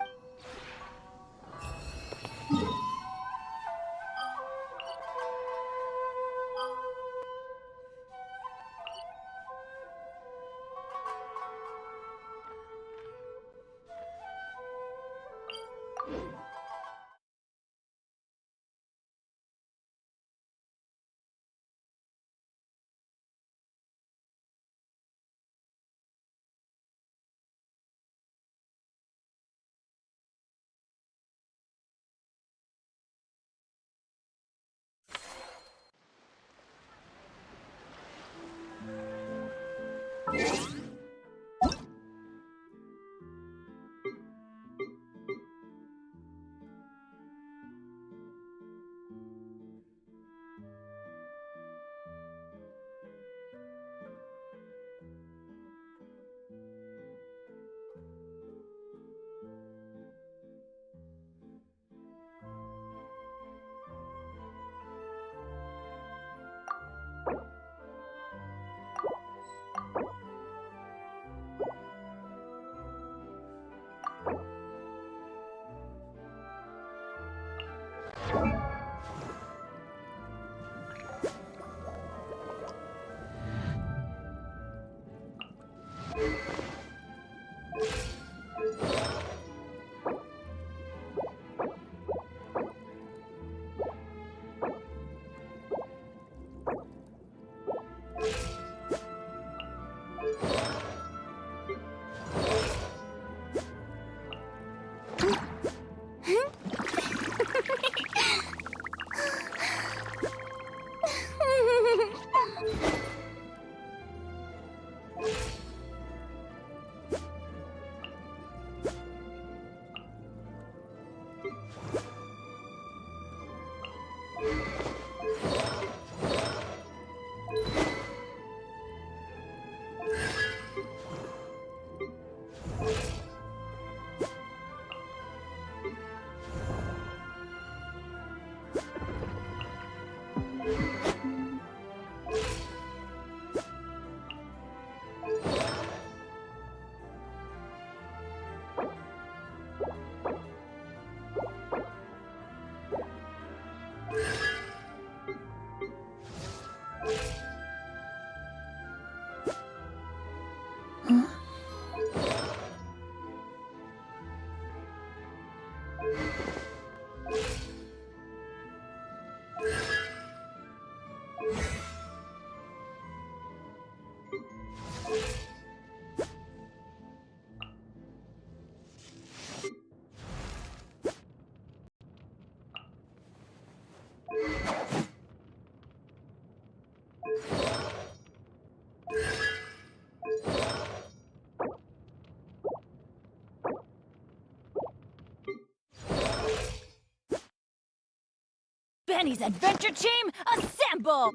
Benny's adventure team, assemble!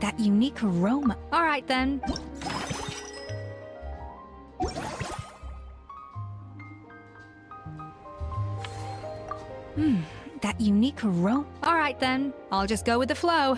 That unique aroma. All right, then. That unique aroma. All right, then. I'll just go with the flow.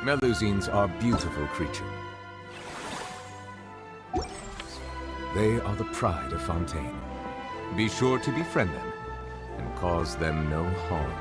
Melusines are beautiful creatures. They are the pride of Fontaine. Be sure to befriend them and cause them no harm.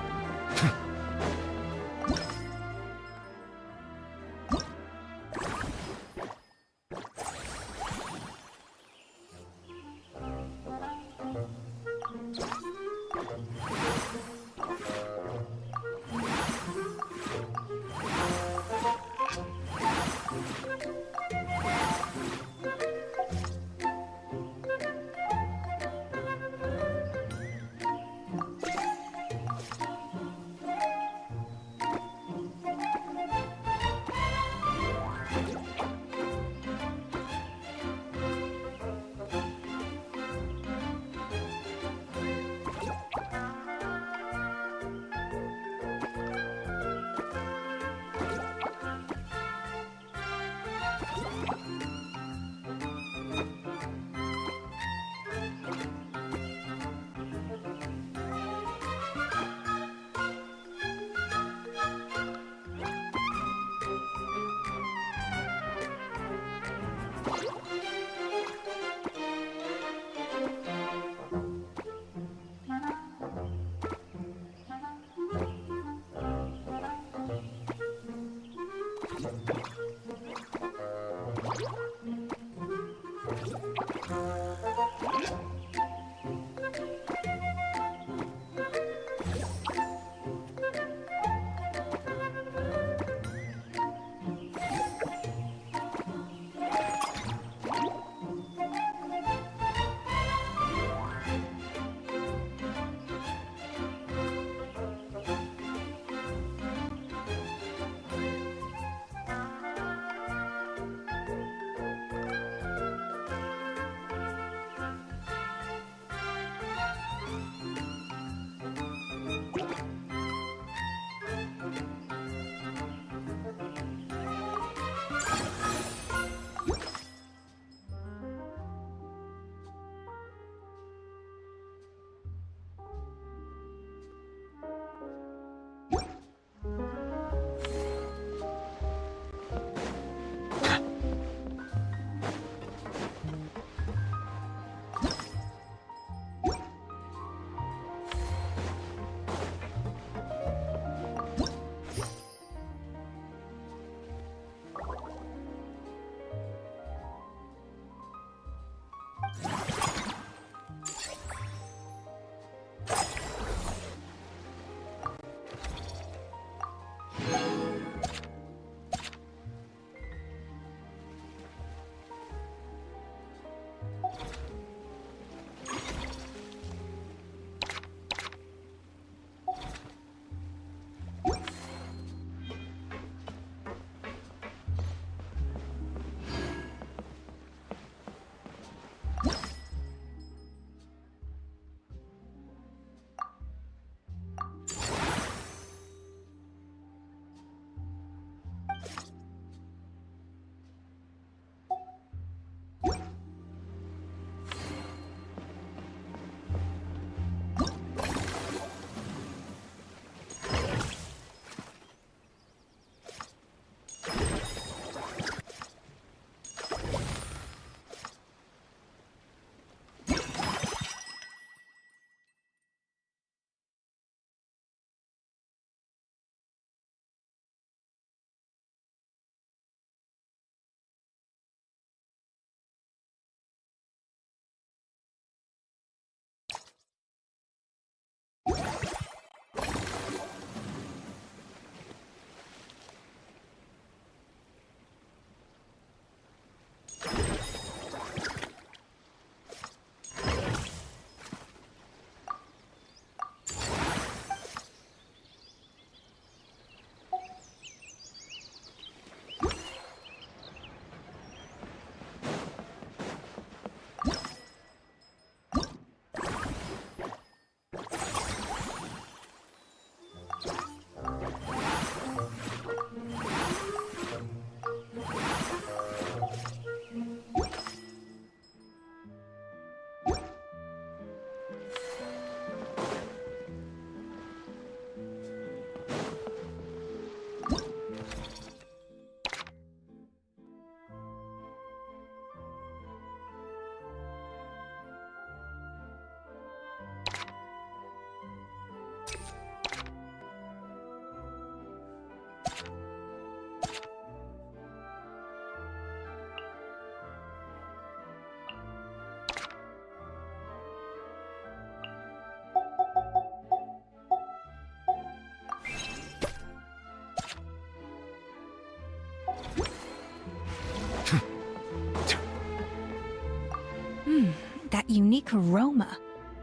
That unique aroma.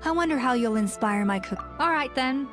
I wonder how you'll inspire my cook. All right then.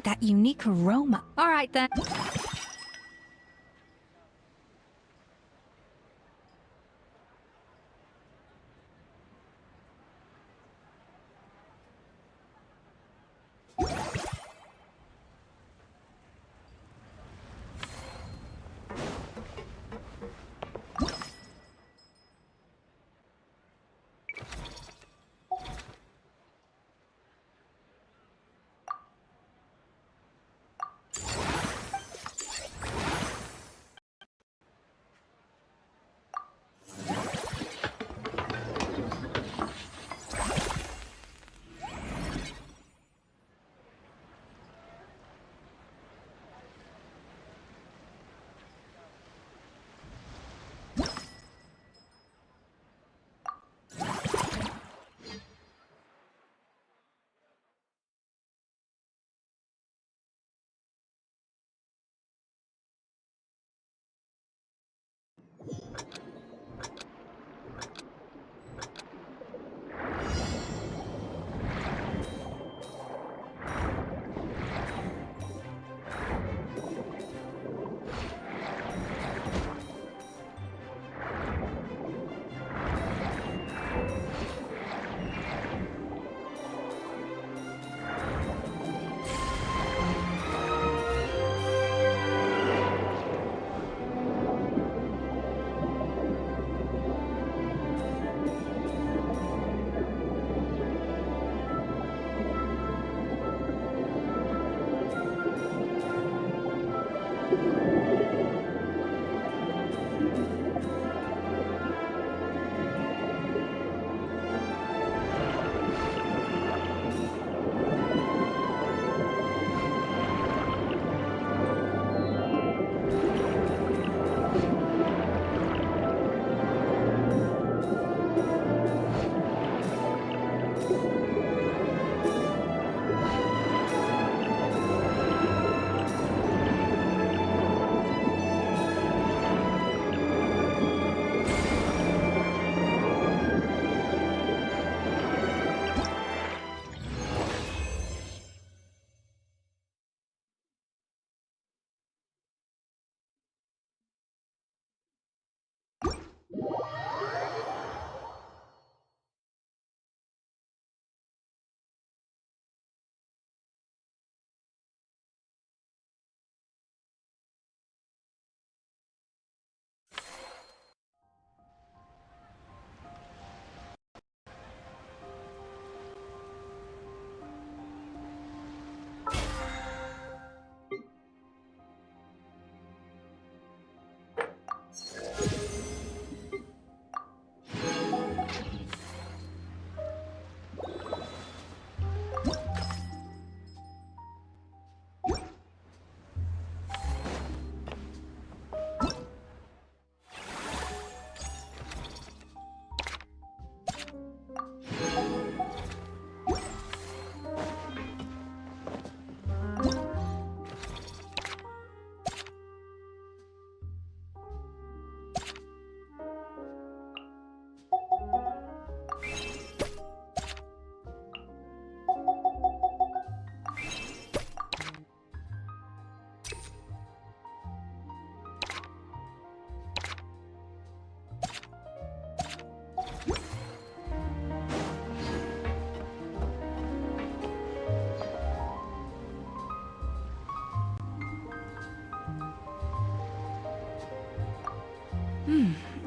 That unique aroma. All right then.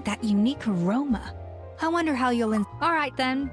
That unique aroma. I wonder how you'll Alright then.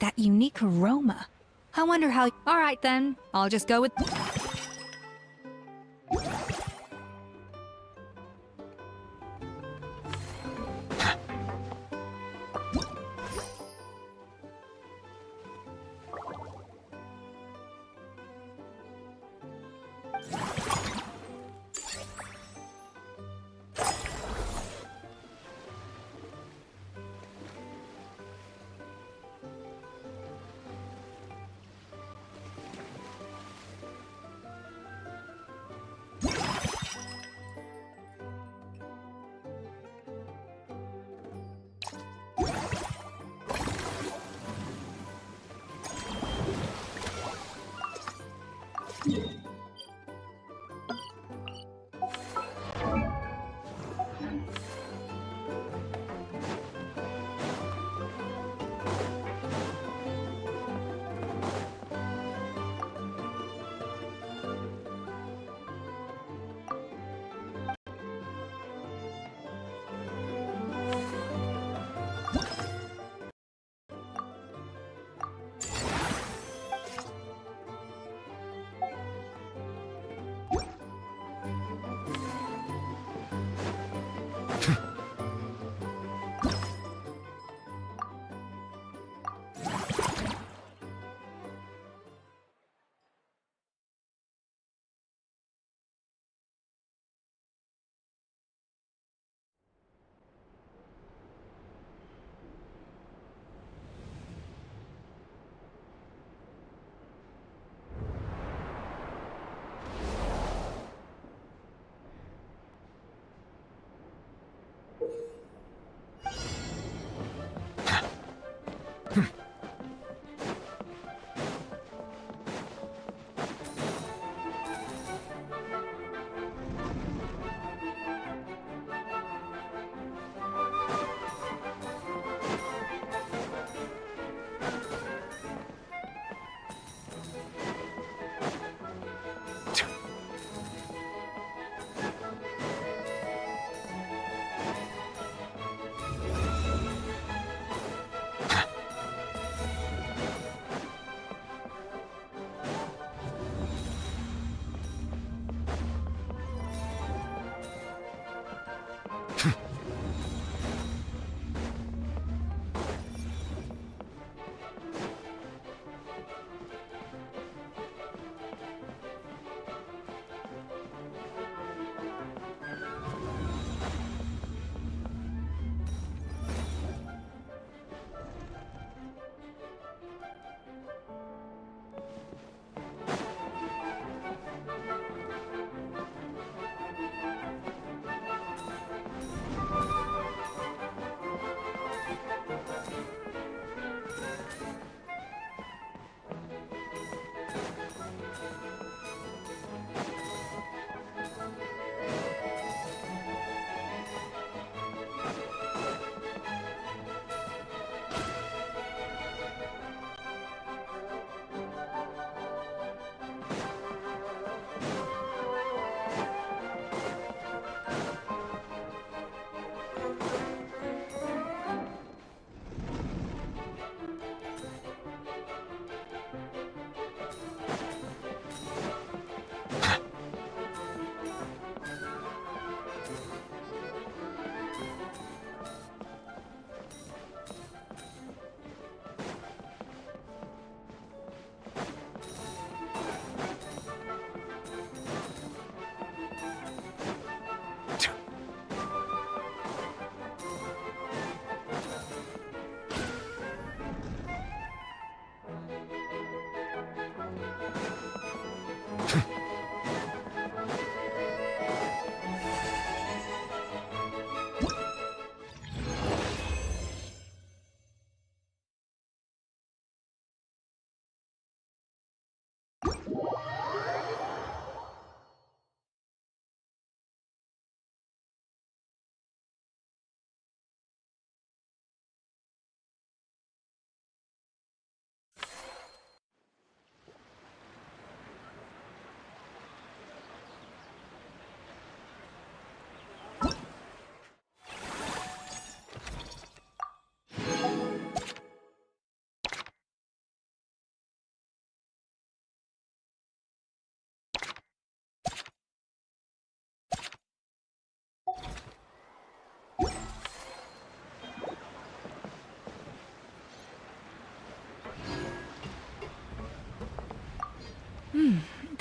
that unique aroma. I wonder how. Alright then, I'll just go with.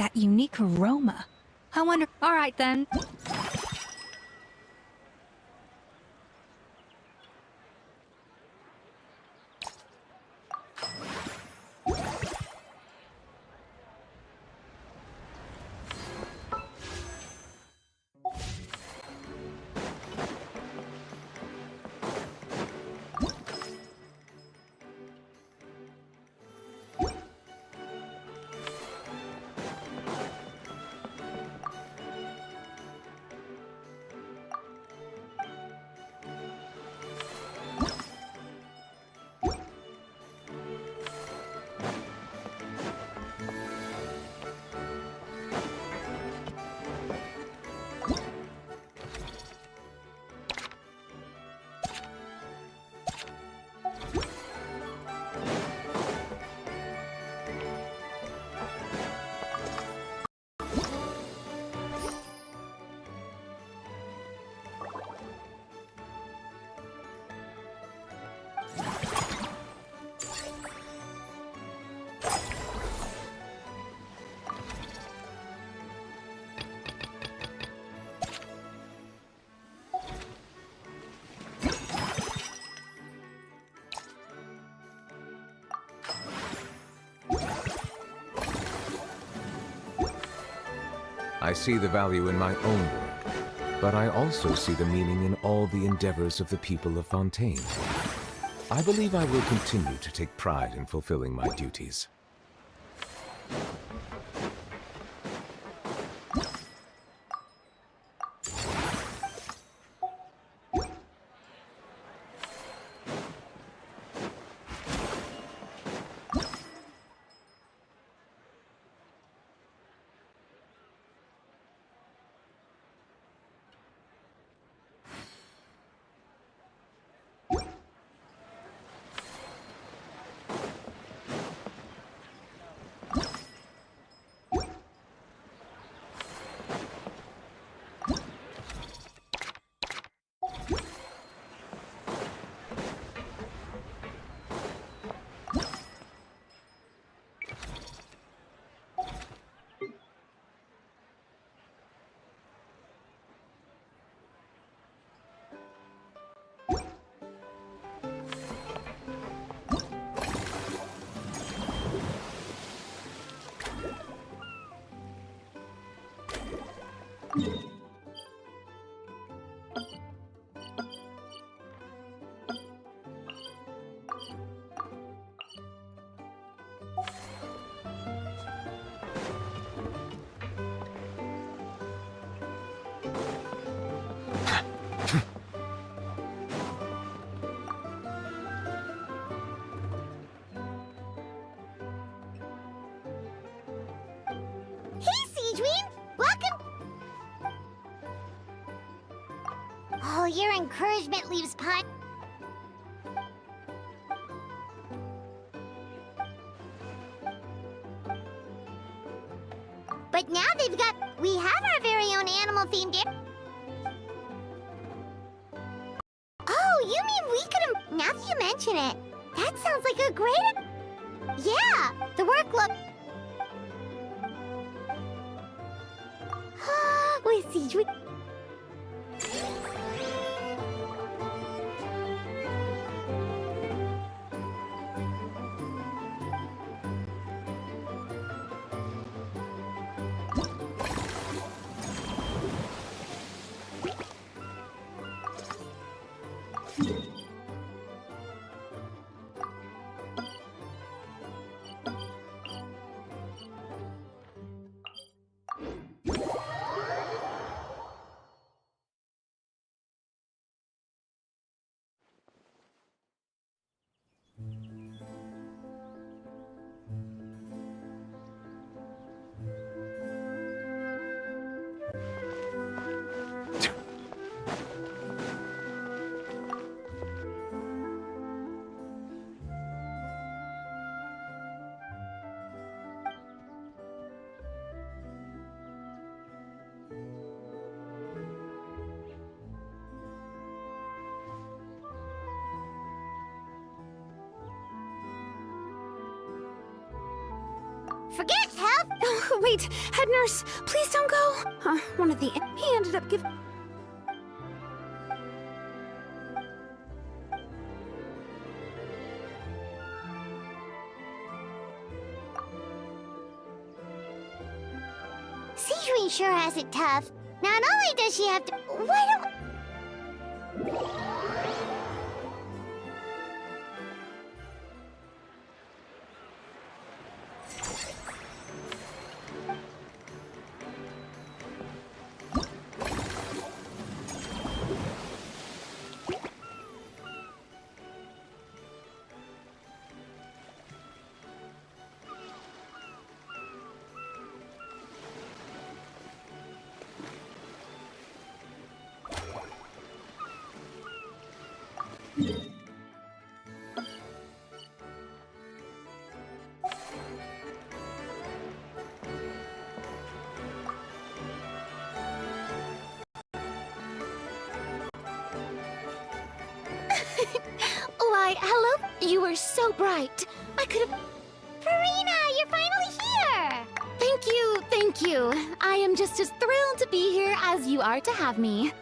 That unique aroma. I wonder. All right then. I see the value in my own work, but I also see the meaning in all the endeavors of the people of Fontaine. I believe I will continue to take pride in fulfilling my duties. Oh, your encouragement leaves pun. But now we have our very own animal-themed Oh, you mean we could now that you mention it, that sounds like a great... Yeah, the work look... With Siege, Forget help! stuff? Oh, wait, head nurse, please don't go. One of the... He ended up giving... Sejuani sure has it tough. Not only does she have to... Why don't... Why, hello? You were so bright. I could have... Farina, you're finally here! Thank you. I am just as thrilled to be here as you are to have me.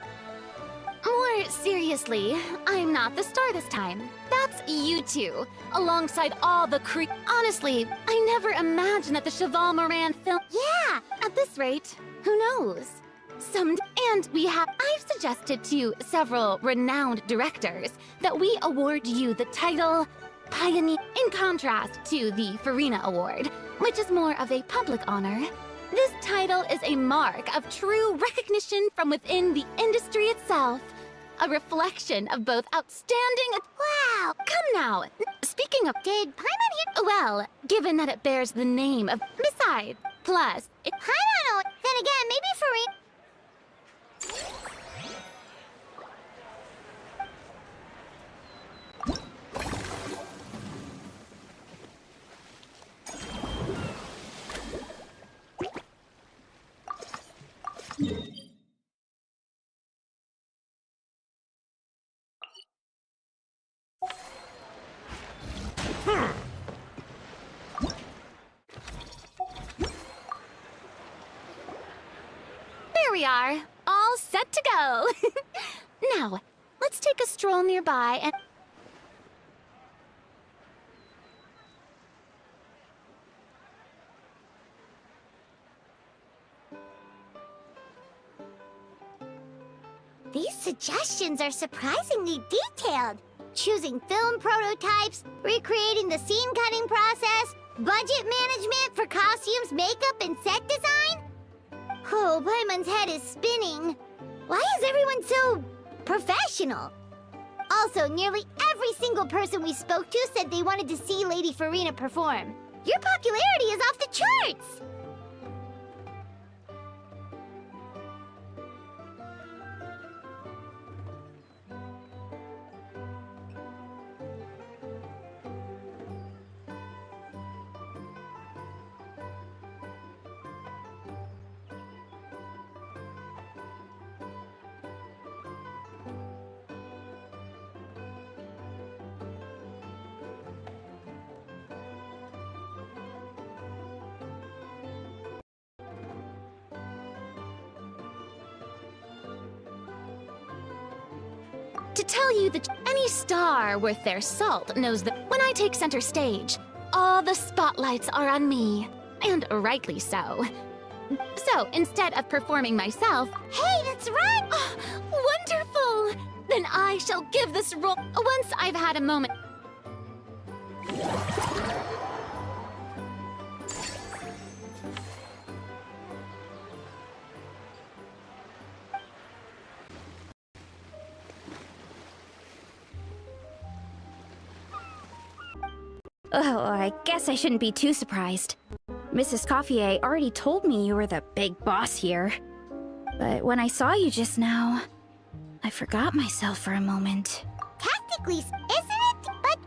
More seriously, I'm not the star this time. That's you two, alongside all the Honestly, I never imagined that the Cheval Moran film... Yeah, at this rate, who knows? And I've suggested to several renowned directors that we award you the title Pioneer, in contrast to the Farina Award, which is more of a public honor. This title is a mark of true recognition from within the industry itself. A reflection of both outstanding... Wow! Come now! Speaking of... Did Paimon hear... Well, given that it bears the name of... Besides, plus... I don't know. Then again, maybe Farina... There we are, all set to go. Now, let's take a stroll nearby and... These suggestions are surprisingly detailed. Choosing film prototypes, recreating the scene cutting process, budget management for costumes, makeup, and set design? Oh, Paimon's head is spinning. Why is everyone so professional? Also, nearly every single person we spoke to said they wanted to see Lady Farina perform. Your popularity is off the charts! To tell you that any star worth their salt knows that when I take center stage, all the spotlights are on me. And rightly so. So, instead of performing myself... Hey, that's right! Oh, wonderful! Then I shall give this role... Once I've had a moment... Oh, I guess I shouldn't be too surprised. Mrs. Coiffier already told me you were the big boss here. But when I saw you just now, I forgot myself for a moment. Technically, isn't it? But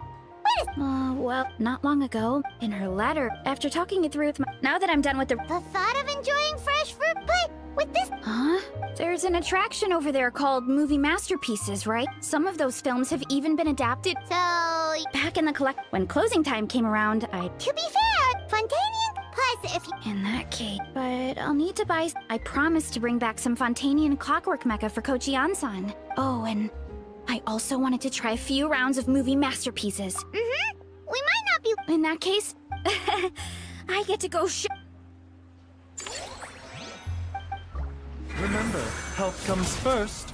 wait a... well, not long ago, in her letter, after talking it through with my... Now that I'm done with the thought of enjoying fresh fruit, but with this... Huh? There's an attraction over there called Movie Masterpieces, right? Some of those films have even been adapted. So... Back in the when closing time came around, To be fair, Fontaine, plus if you... In that case, but I'll need to buy... I promised to bring back some Fontanian clockwork mecha for Kochi-san. Oh, and I also wanted to try a few rounds of movie masterpieces. Mm-hmm. We might not be... In that case, I get to go Remember, health comes first.